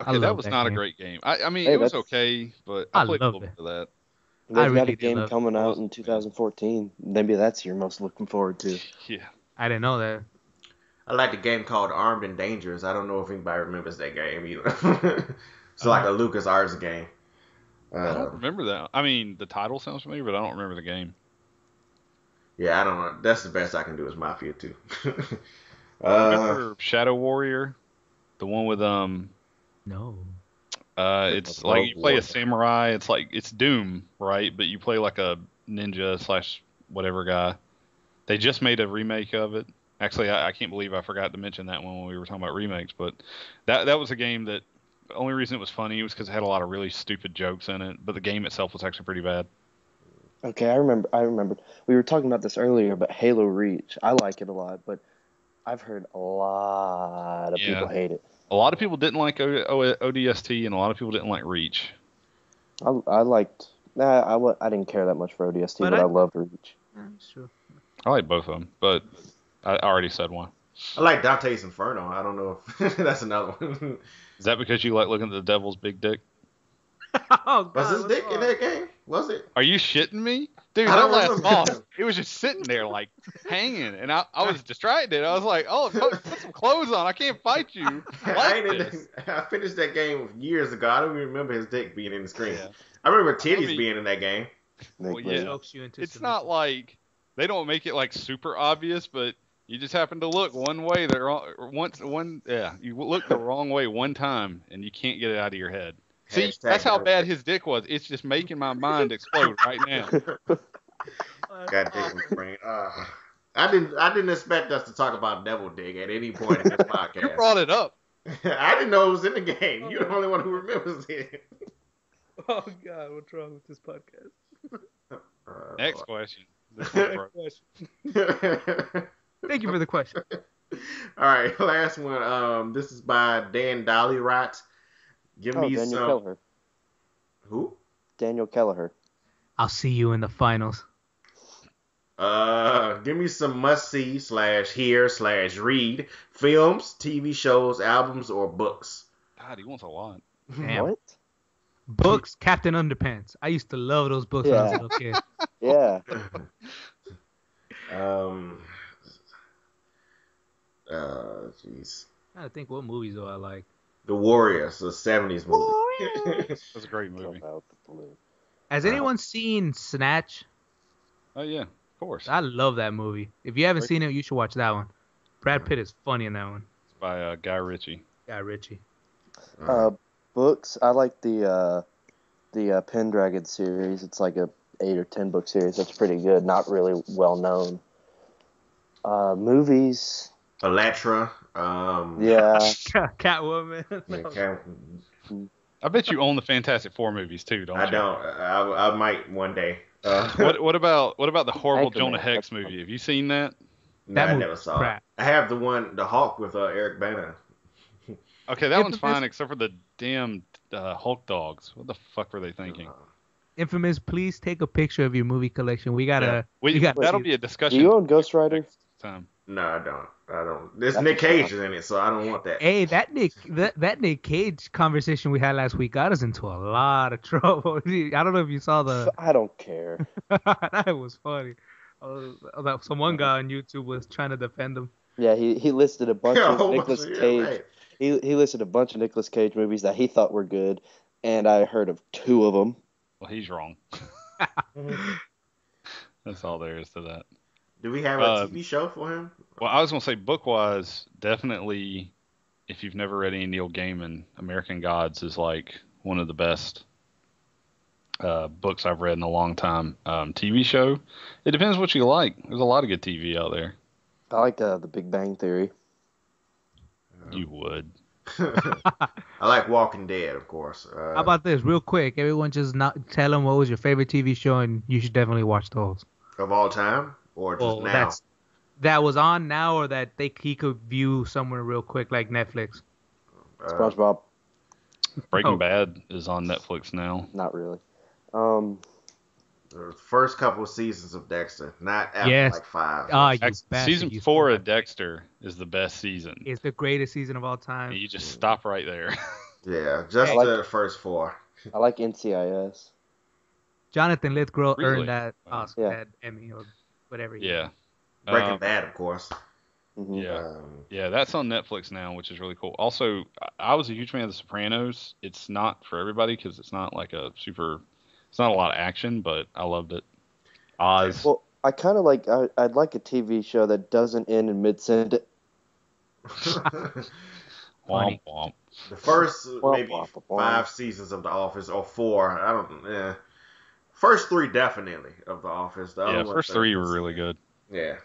Okay, that love was that not a game. great game. I mean, Hey, it was that's- okay, but I I played a loved little it. bit of that. They've I got really a did game love it. coming It out wasn't in bad. 2014. Maybe that's your most looking forward to. Yeah. I didn't know that. I like the game called Armed and Dangerous. I don't know if anybody remembers that game either. It's like a LucasArts game. I don't remember that. I mean, the title sounds familiar, but I don't remember the game. Yeah, I don't know. That's the best I can do is Mafia 2. Remember Shadow Warrior? The one with No. it's Rogue like you play Warrior. a samurai. It's like it's Doom, right? But you play like a ninja / whatever guy. They just made a remake of it. Actually, I can't believe I forgot to mention that one when we were talking about remakes. But that was a game that the only reason it was funny was because it had a lot of really stupid jokes in it. But the game itself was actually pretty bad. Okay, I remember. We were talking about this earlier, but Halo Reach. I like it a lot, but I've heard a lot of Yeah. people hate it. A lot of people didn't like ODST, and a lot of people didn't like Reach. I liked. I didn't care that much for ODST, But but I I- loved Reach. Sure. I like both of them, but I already said one. I like Dante's Inferno. I don't know if that's another one. Is that because you like looking at the devil's big dick? Oh, God, Was his what's dick in wrong? that game? Was it? Are you shitting me? Dude, I that don't last remember. boss, it was just sitting there like hanging, and I was distracted. I was like, oh, put some clothes on. I can't fight you. Like this. I finished that game years ago. I don't even remember his dick being in the screen. Yeah. I remember titties mean- being in that game. Well, Nick yeah. Lane. Chokes you into It's submission. not like they don't make it like super obvious, but you just happen to look one way. You look the wrong way one time, and you can't get it out of your head. See, Hashtag that's how no. bad his dick was. It's just making my mind explode right now. God dick in the brain. I didn't expect us to talk about Devil Dig at any point in this You podcast. brought it up. I didn't know it was in the game. You're the only one who remembers it. Oh, God, what's wrong with this podcast? Next question. This one's broke. Thank you for the question. All right, last one. This is by Dan Dollyrot. Give me Daniel some. Kelleher. Who? Daniel Kelleher. I'll see you in the finals. Give me some must see /hear /read films, TV shows, albums, or books. God, he wants a lot. Damn. What? Books, Captain Underpants. I used to love those books when I was a little kid. Yeah. Jeez. I think what movies do I like? The Warriors, the 70s movie. That's a great movie. Jump out the blue. Has anyone seen Snatch? Oh yeah, of course. I love that movie. If you haven't seen it, you should watch that one. Brad Pitt is funny in that one. It's by Guy Ritchie. Guy Ritchie. Books. I like the Pendragon series. It's like a 8 or 10 book series. That's pretty good. Not really well known. Movies. Electra. Yeah. Catwoman. I bet you own the Fantastic Four movies too, don't you? I don't. I might one day. What about the horrible Anchorman, Jonah Hex that's movie? Have you seen that? No, That I movie's never saw crap. it. I have the Hawk with Eric Bana. Okay, that one's Infamous- fine except for the damn Hulk dogs. What the fuck were they thinking? Infamous, please take a picture of your movie collection. We gotta. Yeah. we got That'll be a discussion. Do you own Ghost Rider? next time. No, I don't. There's That's Nick a Cage crap. in it, so I don't want that. Hey, that Nick Cage conversation we had last week got us into a lot of trouble. I don't know if you saw the. I don't care. That was funny. Some one guy on YouTube was trying to defend him. Yeah, he listed a bunch of Oh, Nicolas yeah, Cage. right. He listed a bunch of Nicolas Cage movies that he thought were good, and I heard of 2 of them. Well, he's wrong. That's all there is to that. Do we have a TV show for him? Well, I was gonna say book-wise, definitely. If you've never read any Neil Gaiman, American Gods is like one of the best books I've read in a long time. TV show, it depends what you like. There's a lot of good TV out there. I like the Big Bang Theory. You would. I like Walking Dead, of course. How about this, real quick? Everyone just not tell them what was your favorite TV show, and you should definitely watch those. Of all time, or just now? That was on now, or that he could view somewhere real quick, like Netflix. SpongeBob. Breaking Bad is on Netflix now. Not really. The first couple of seasons of Dexter, not after like 5. Season 4 of Dexter is the best season. It's the greatest season of all time. And you just stop right there. Yeah, just the first 4. I like NCIS. Jonathan Lithgow earned that Wow. Oscar, that Emmy, or whatever. Yeah. Breaking Bad, of course. Mm-hmm. Yeah. Yeah, that's on Netflix now, which is really cool. Also, I was a huge fan of The Sopranos. It's not for everybody because it's not like it's not a lot of action, but I loved it. Oz. Well, I kind of like, I'd like a TV show that doesn't end in mid-sentence. Womp womp. The first maybe 5 seasons of The Office, or 4, first 3 definitely of The Office. The other first 3 were really good. Yeah.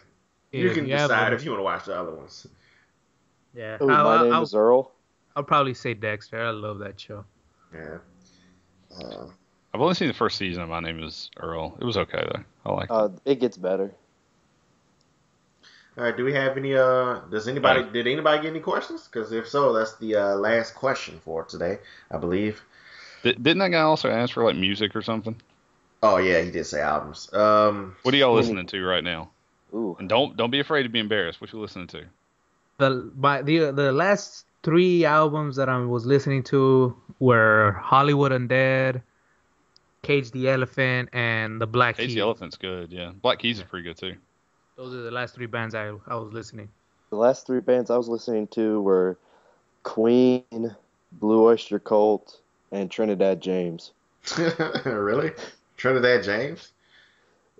You can decide if you want to watch the other ones. Yeah. Ooh, my name is Earl. I'll probably say Dexter. I love that show. Yeah. I've only seen the first season of My Name is Earl. It was okay, though. I like it. It gets better. All right, do we have any, did anybody get any questions? Because if so, that's the last question for today, I believe. Didn't that guy also ask for, like, music or something? Oh, yeah, he did say albums. What are y'all listening to right now? Ooh. And don't be afraid to be embarrassed. What you listening to? The last 3 albums that I was listening to were Hollywood Undead, Cage the Elephant, and the Black Keys. Cage the Elephant's good, yeah. Black Keys is pretty good, too. Those are the last 3 bands I was listening. The last 3 bands I was listening to were Queen, Blue Oyster Cult, and Trinidad James. Really? Trinidad James?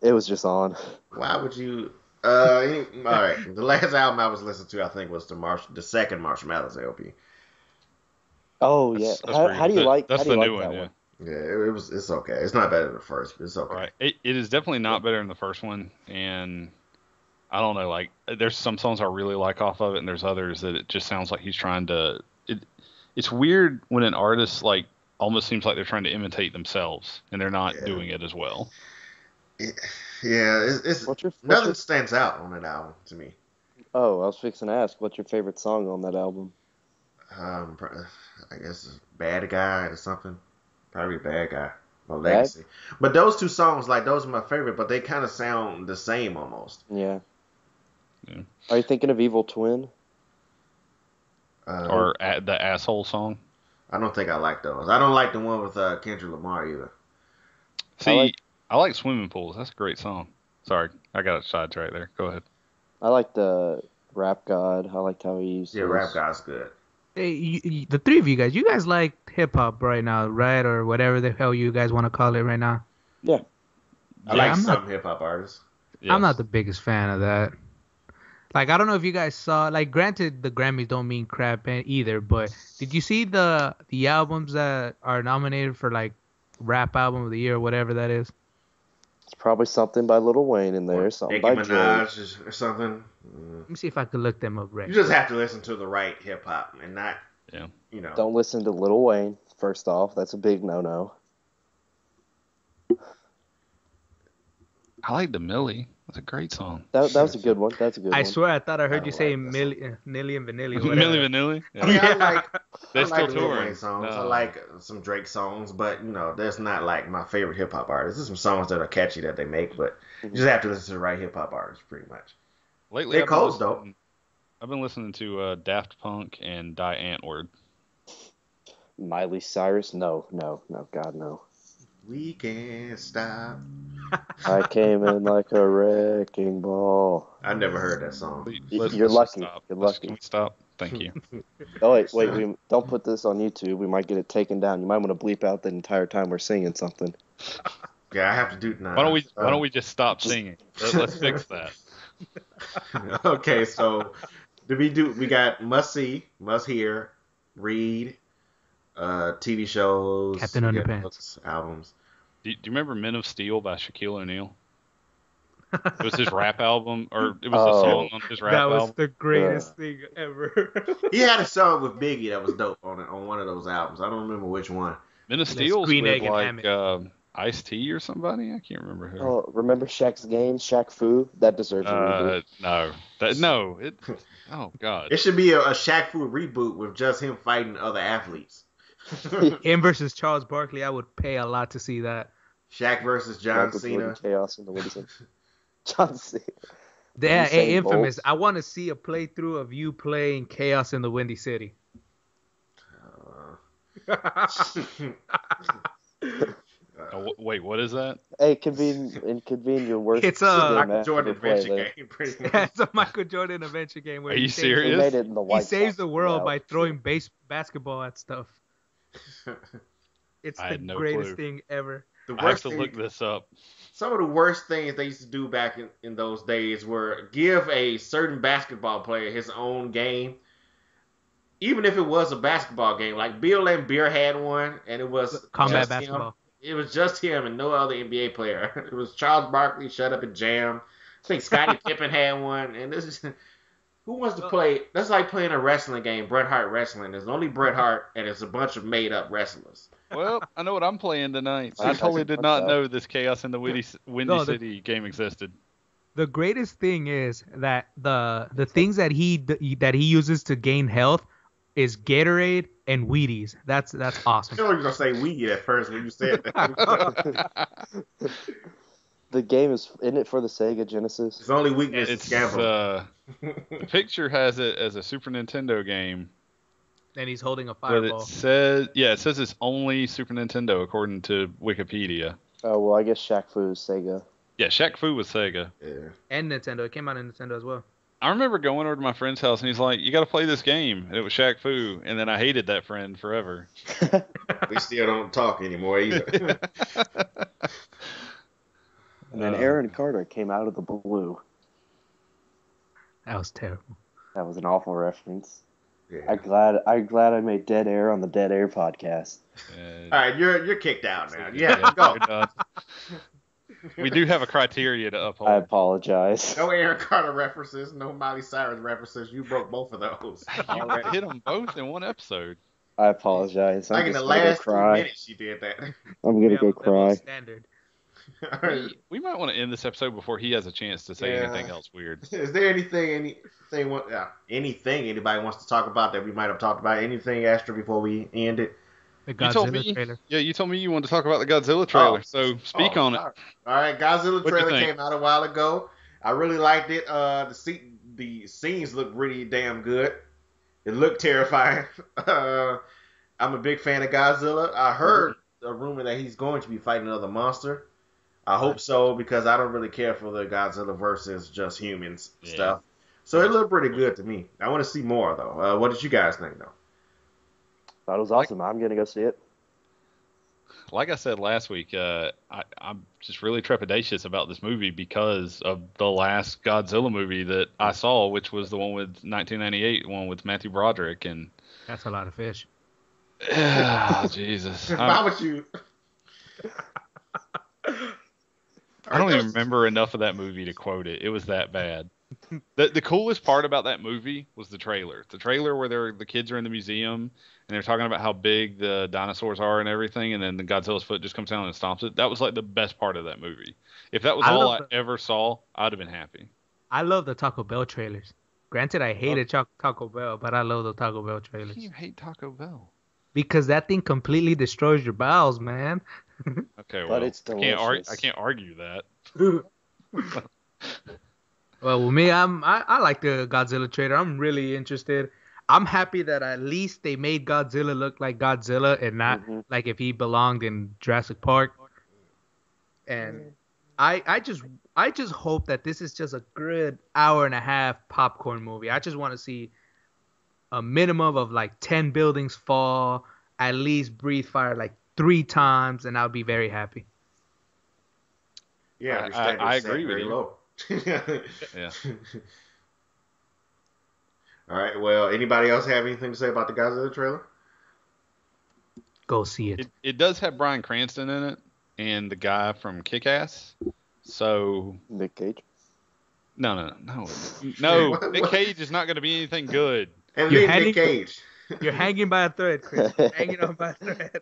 It was just on. Why would you... all right. The last album I was listening to, I think, was the second Marshall Mathers LP. Oh, yeah. How do you like that? That's the new one, yeah. Yeah, it's okay. It's not better than the first, but it's okay. Right. It is definitely not better than the first one, and I don't know, like, there's some songs I really like off of it, and there's others that it just sounds like he's trying to... It's weird when an artist, like, almost seems like they're trying to imitate themselves, and they're not doing it as well. It's nothing stands out on that album to me. Oh, I was fixing to ask, what's your favorite song on that album? I guess Bad Guy or something. Probably Bad Guy or Legacy. But those 2 songs, like, those are my favorite, but they kind of sound the same almost. Yeah. Are you thinking of Evil Twin? Or the Asshole song? I don't think I like those. I don't like the one with Kendrick Lamar either. See, I like Swimming Pools. That's a great song. Sorry, I got it sidetracked there. Go ahead. I like the Rap God. I liked how he used Rap God's good. Hey, the 3 of you guys like hip-hop right now, right? Or whatever the hell you guys want to call it right now. Yeah. I like some hip-hop artists. Yes. I'm not the biggest fan of that. Like, I don't know if you guys saw, like, granted, the Grammys don't mean crap either, but did you see the albums that are nominated for, like, Rap Album of the Year or whatever that is? It's probably something by Lil Wayne in there, something by Nicki Minaj or something. Let me see if I can look them up right. You just have to listen to the right hip-hop and not, Don't listen to Lil Wayne, first off. That's a big no-no. I like the Millie. That's a great song. That was a good one. That's a good one. I swear, I thought I heard you say Nilly and Vanilli. Millie Vanilli? Yeah. I like They're I still like Lil touring. Wayne songs. No. I like some Drake songs, but that's not like my favorite hip hop artists. There's some songs that are catchy that they make, but you just have to listen to the right hip hop artists, pretty much. Lately, They're cold though. I've been listening to Daft Punk and Die Antwoord. Miley Cyrus? No, God, no. We can't stop. I came in like a wrecking ball. I never heard that song. You're lucky. Stop. You're lucky. Can we stop? Thank you. Oh, wait, don't put this on YouTube. We might get it taken down. You might want to bleep out the entire time we're singing something. Yeah, I have to do nah. Why don't we just stop singing? Let's fix that. Okay, so we got must see, must hear, read, TV shows, Captain we got Underpants. books, albums. Do you remember Men of Steel by Shaquille O'Neal? It was his rap album, or it was a song on his rap That was album. the greatest thing ever. He had a song with Biggie that was dope on one of those albums. I don't remember which one. Men of Steel's Green with Egg and like Hammock. Ice-T or somebody. I can't remember who. Oh, remember Shaq's game, Shaq Fu? That deserves a reboot. No. Oh God. It should be a Shaq Fu reboot with just him fighting other athletes. Him versus Charles Barkley, I would pay a lot to see that. Shaq versus John Michael Cena. Jordan Chaos in the Windy City. John Cena. Yeah, Usain hey, Infamous. Bolt. I want to see a playthrough of you playing Chaos in the Windy City. Wait, what is that? Hey, convene your worst. It's Michael Jordan adventure game, pretty much. It's a Michael Jordan adventure game where Are you He serious? made it in the he White saves Sox the world route. by throwing basketball at stuff. It's I the had no greatest clue. thing ever. The I have worst to thing, look this up. some of the worst things they used to do back in those days were give a certain basketball player his own game. Even if it was a basketball game, like Bill and Beer had one, and it was Combat just basketball. him. It was just him and no other NBA player. It was Charles Barkley, Shut Up and Jam. I think Scottie Pippen had one, and this is who wants to play? That's like playing a wrestling game, Bret Hart wrestling. There's only Bret Hart, and it's a bunch of made up wrestlers. Well, I know what I'm playing tonight. I Like totally Tyson did not Punch-Out. know this Chaos in the Windy No, City game existed. The greatest thing is that the things that he uses to gain health is Gatorade and Wheaties. That's I awesome. thought you were gonna say weed at first when you said that. The game is in it for the Sega Genesis. His only weakness is It's gambling. the picture has it as a Super Nintendo game, And he's holding a but fireball. it says it's only Super Nintendo according to Wikipedia. Oh well, I guess Shaq Fu is Sega. Yeah, Shaq Fu was Sega. Yeah. And Nintendo. It came out on Nintendo as well. I remember going over to my friend's house and he's like, "You got to play this game." And it was Shaq Fu, and then I hated that friend forever. We still don't talk anymore either. And then Aaron Carter came out of the blue. That was terrible. That was an awful reference. Yeah. I'm glad I made Dead Air on the Dead Air podcast. All right, you're kicked out now. Yeah, go. We're done. We do have a criteria to uphold. I apologize. No Aaron Carter references, no Miley Cyrus references. You broke both of those. You hit them both in one episode. I apologize. Like I'm in the just gonna go last 2 cry. minutes, you did that. I'm gonna Yeah, go that was cry. Standard. All right. We might want to end this episode before he has a chance to say Yeah. anything else weird. Is there anything anybody wants to talk about that we might have talked about? Anything, Astra, before we end it? The You told Godzilla me, trailer. yeah, you told me you wanted to talk about the Godzilla trailer, Oh. so speak on it. All right, Godzilla What'd you trailer think? came out a while ago. I really liked it. The scenes look really damn good. It looked terrifying. I'm a big fan of Godzilla. I heard a rumor that he's going to be fighting another monster. I hope so, because I don't really care for the Godzilla versus just humans Yeah. stuff. So it looked pretty good to me. I want to see more though. What did you guys think though? That was awesome. I'm gonna go see it. Like I said last week, I'm just really trepidatious about this movie because of the last Godzilla movie that I saw, which was the one with 1998, one with Matthew Broderick, and That's a lot of fish. Jesus, Why would you? I don't even remember enough of that movie to quote it. It was that bad. The coolest part about that movie was the trailer. The trailer where the kids are in the museum and they're talking about how big the dinosaurs are and everything, and then the Godzilla's foot just comes down and stomps it. That was like the best part of that movie. If that was I all love I ever saw, I'd have been happy. I love the Taco Bell trailers. Granted, I hated Taco Bell, but I love the Taco Bell trailers. You hate Taco Bell. Because that thing completely destroys your bowels, man. Okay, well, But it's I delicious. can't argue that. Well, with me, I like the Godzilla trailer. I'm really interested. I'm happy that at least they made Godzilla look like Godzilla and not like if he belonged in Jurassic Park. And I just hope that this is just a good hour and a half popcorn movie. I just want to see a minimum of like 10 buildings fall, at least breathe fire like 3 times, and I'll be very happy. Yeah, your standards I set agree with very you. low. Yeah. All right. Well, anybody else have anything to say about the Godzilla trailer? Go see it. It does have Bryan Cranston in it and the guy from Kick-Ass. So Nick Cage. no. What- Nick what? Cage is not going to be anything good. And You're then hanging- Nick Cage. You're hanging by a thread, Chris. You're hanging on by a thread.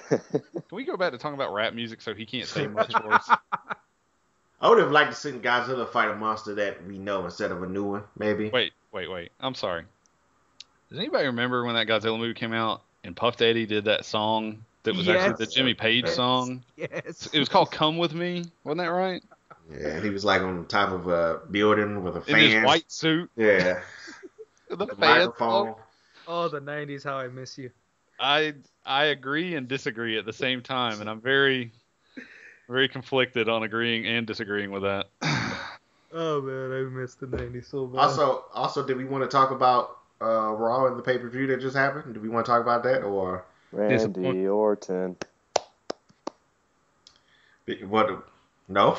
Can we go back to talking about rap music so he can't say much for us? I would have liked to see Godzilla fight a monster that we know instead of a new one, maybe. Wait. I'm sorry. Does anybody remember when that Godzilla movie came out and Puff Daddy did that song that was actually the Jimmy Page song? Yes. It was called "Come With Me," wasn't that right? Yeah, and he was like on top of a building with a fan. In his white suit. Yeah. The The fans. microphone. Oh, the 90s, how I miss you. I agree and disagree at the same time, and I'm very, very conflicted on agreeing and disagreeing with that. Oh, man, I miss the 90s so bad. Also, did we want to talk about Raw and the pay-per-view that just happened? Do we want to talk about that, or Randy Orton. what? No.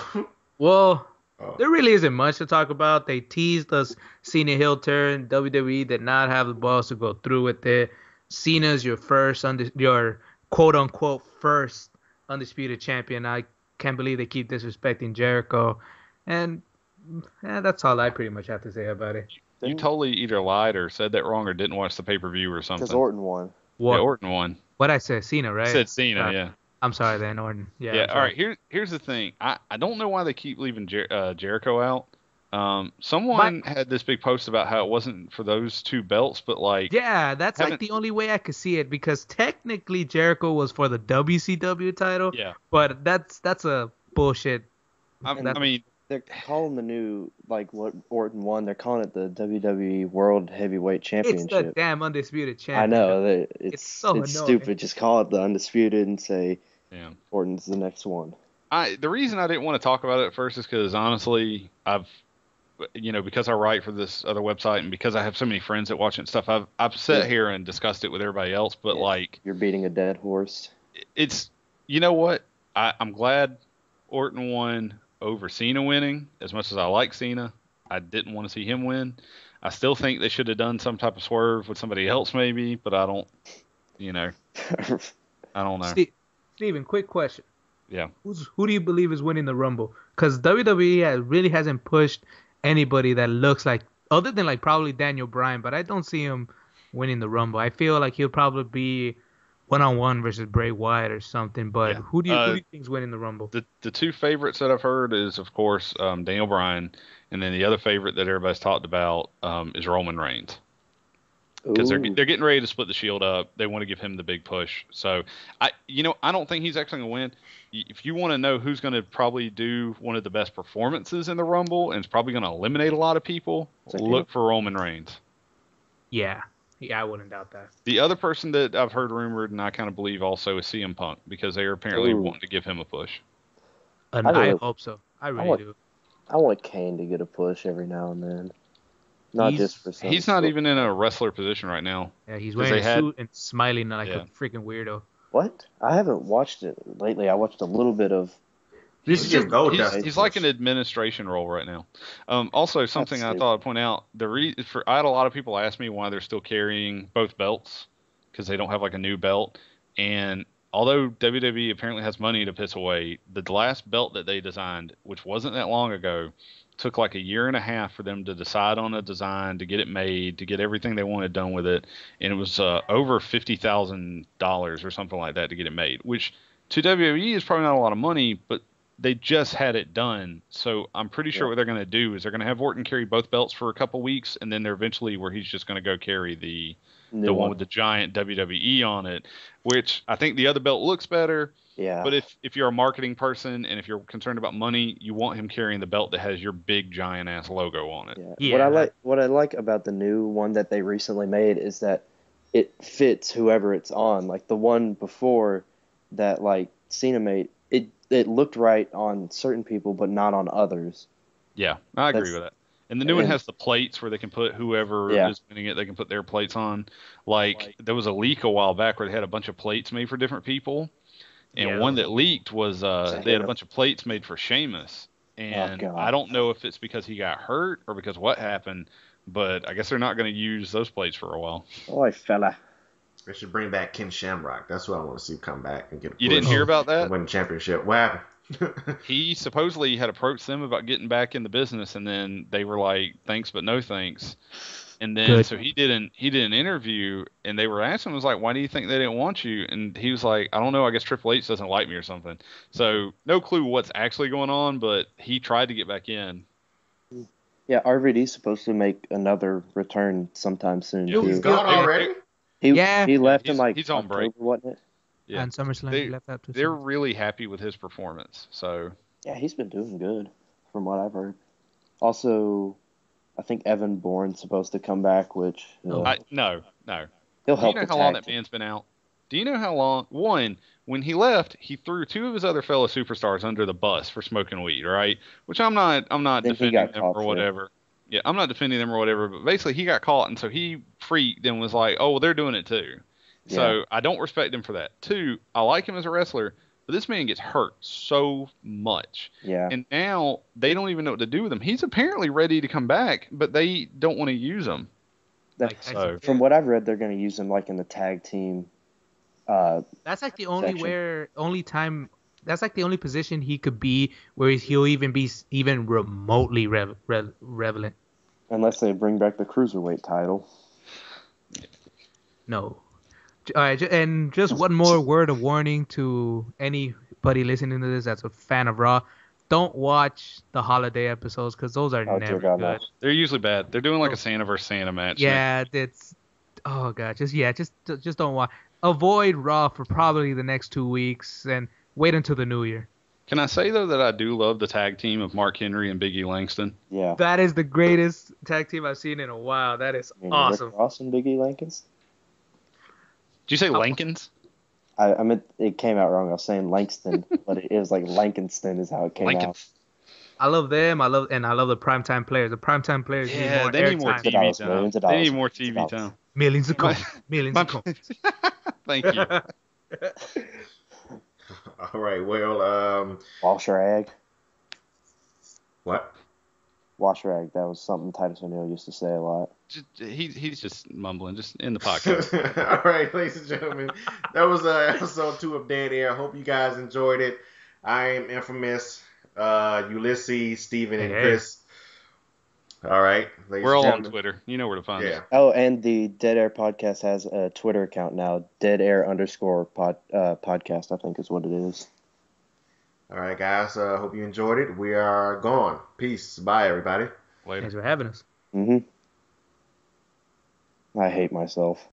Well, Oh. there really isn't much to talk about. They teased us Cena heel turn. WWE did not have the balls to go through with it. Cena's your quote unquote first undisputed champion. I can't believe they keep disrespecting Jericho. And that's all I pretty much have to say about it. You totally either lied or said that wrong or didn't watch the pay-per-view or something. Because Orton won. What? Yeah, Orton won. What I said, Cena, right? I said Cena, yeah. I'm sorry then, Orton. Yeah. All right. Here's the thing. I don't know why they keep leaving Jericho out. Someone had this big post about how it wasn't for those two belts, but like yeah, that's like the only way I could see it, because technically Jericho was for the WCW title. Yeah. But that's a bullshit. I mean, they're calling the new, like what Orton won, they're calling it the WWE World Heavyweight Championship. It's the damn undisputed champion. I know. It's so annoying. stupid. Just call it the undisputed and say Orton's the next one. The reason I didn't want to talk about it at first is because honestly, because I write for this other website and because I have so many friends that watch it and stuff, I've sat here and discussed it with everybody else. But like, you're beating a dead horse. It's, you know what? I'm glad Orton won over Cena winning. As much as I like Cena, I didn't want to see him win. I still think they should have done some type of swerve with somebody else maybe, but I don't know. Steven, quick question. Yeah. Who do you believe is winning the Rumble? Because WWE really hasn't pushed anybody that looks like, other than like probably Daniel Bryan, but I don't see him winning the Rumble. I feel like he'll probably be one-on-one versus Bray Wyatt or something, but who do you think is winning the Rumble? The two favorites that I've heard is, of course, Daniel Bryan, and then the other favorite that everybody's talked about is Roman Reigns. Because they're getting ready to split the Shield up. They want to give him the big push. So, I don't think he's actually going to win. If you want to know who's going to probably do one of the best performances in the Rumble and is probably going to eliminate a lot of people, look for Roman Reigns. Yeah, I wouldn't doubt that. The other person that I've heard rumored, and I kind of believe also, is CM Punk, because they are apparently wanting to give him a push. And I hope so. I really do. I want Kane to get a push every now and then. Not just for some. He's not even in a wrestler position right now. Yeah, he's wearing a suit and smiling like a freaking weirdo. What? I haven't watched it lately. I watched a little bit of. He's like an administration role right now. Also, something I thought I'd point out: I had a lot of people ask me why they're still carrying both belts, because they don't have like a new belt. And although WWE apparently has money to piss away, the last belt that they designed, which wasn't that long ago, took like a year and a half for them to decide on a design, to get it made, to get everything they wanted done with it. And it was over $50,000 or something like that to get it made, which to WWE is probably not a lot of money, but they just had it done. So I'm pretty sure what they're going to do is they're going to have Orton carry both belts for a couple weeks, and then they're eventually where he's just going to go carry the one with the giant WWE on it, which I think the other belt looks better. Yeah. But if you're a marketing person and if you're concerned about money, you want him carrying the belt that has your big giant ass logo on it. Yeah. What I like about the new one that they recently made is that it fits whoever it's on. Like the one before that, like Cena made, it looked right on certain people, but not on others. Yeah, I agree with that. And the new one has the plates where they can put whoever is winning it, they can put their plates on. Like there was a leak a while back where they had a bunch of plates made for different people. And one that leaked was they had a bunch of plates made for Sheamus. And I don't know if it's because he got hurt or because what happened, but I guess they're not going to use those plates for a while. Oi, fella. They should bring back Ken Shamrock. That's what I want to see come back and get a push. You didn't hear about that? And win the championship. What happened? He supposedly had approached them about getting back in the business, and then they were like, thanks, but no thanks. And then so he did an interview, and they were asking him, was like, why do you think they didn't want you? And he was like, I don't know, I guess Triple H doesn't like me or something. So no clue what's actually going on, but he tried to get back in. Yeah, RVD's supposed to make another return sometime soon. He's gone already? He left in like he's on October, break. wasn't it? Yeah. And SummerSlam he left after. They're really happy with his performance. So yeah, he's been doing good from what I've heard. Also, I think Evan Bourne's supposed to come back, which no. He'll help. Do you know how long that man's been out? Do you know how long? One, when he left, he threw two of his other fellow superstars under the bus for smoking weed. Right? Which I'm not defending them or whatever. Yeah, I'm not defending them or whatever. But basically, he got caught, and so he freaked and was like, "Oh, well, they're doing it too." Yeah. So I don't respect him for that. Two, I like him as a wrestler, but this man gets hurt so much. Yeah. And now they don't even know what to do with him. He's apparently ready to come back, but they don't want to use him. From what I've read, they're going to use him like in the tag team. That's like the only position he could be where he'll even be even remotely relevant. Unless they bring back the cruiserweight title. No. All right, and just one more word of warning to anybody listening to this that's a fan of Raw. Don't watch the holiday episodes because those are never good. No. They're usually bad. They're doing like a Santa versus Santa match. Yeah, it's oh god, just don't watch. Avoid Raw for probably the next 2 weeks and wait until the new year. Can I say though that I do love the tag team of Mark Henry and Big E Langston? Yeah, that is the greatest tag team I've seen in a while. That is awesome. Rick Ross and Big E Langston. Did you say Lankins? I meant it came out wrong. I was saying Langston, but it was like Lankenston is how it came out. I love them. I love the primetime players. The primetime players need more TV time. They need more TV time. Millions of coins. Millions of coins. Thank you. All right. Well, Wash rag. What? Wash rag. That was something Titus O'Neil used to say a lot. He's just mumbling, just in the podcast. All right, ladies and gentlemen, that was episode 2 of Dead Air. Hope you guys enjoyed it. I am Infamous, Ulysses, Steven, and Chris. All right, we're all on Twitter. You know where to find us. Oh, and the Dead Air podcast has a Twitter account now. Dead Air _podcast, I think is what it is. All right, guys. Hope you enjoyed it. We are gone. Peace. Bye, everybody. Later. Thanks for having us. Mm-hmm. I hate myself.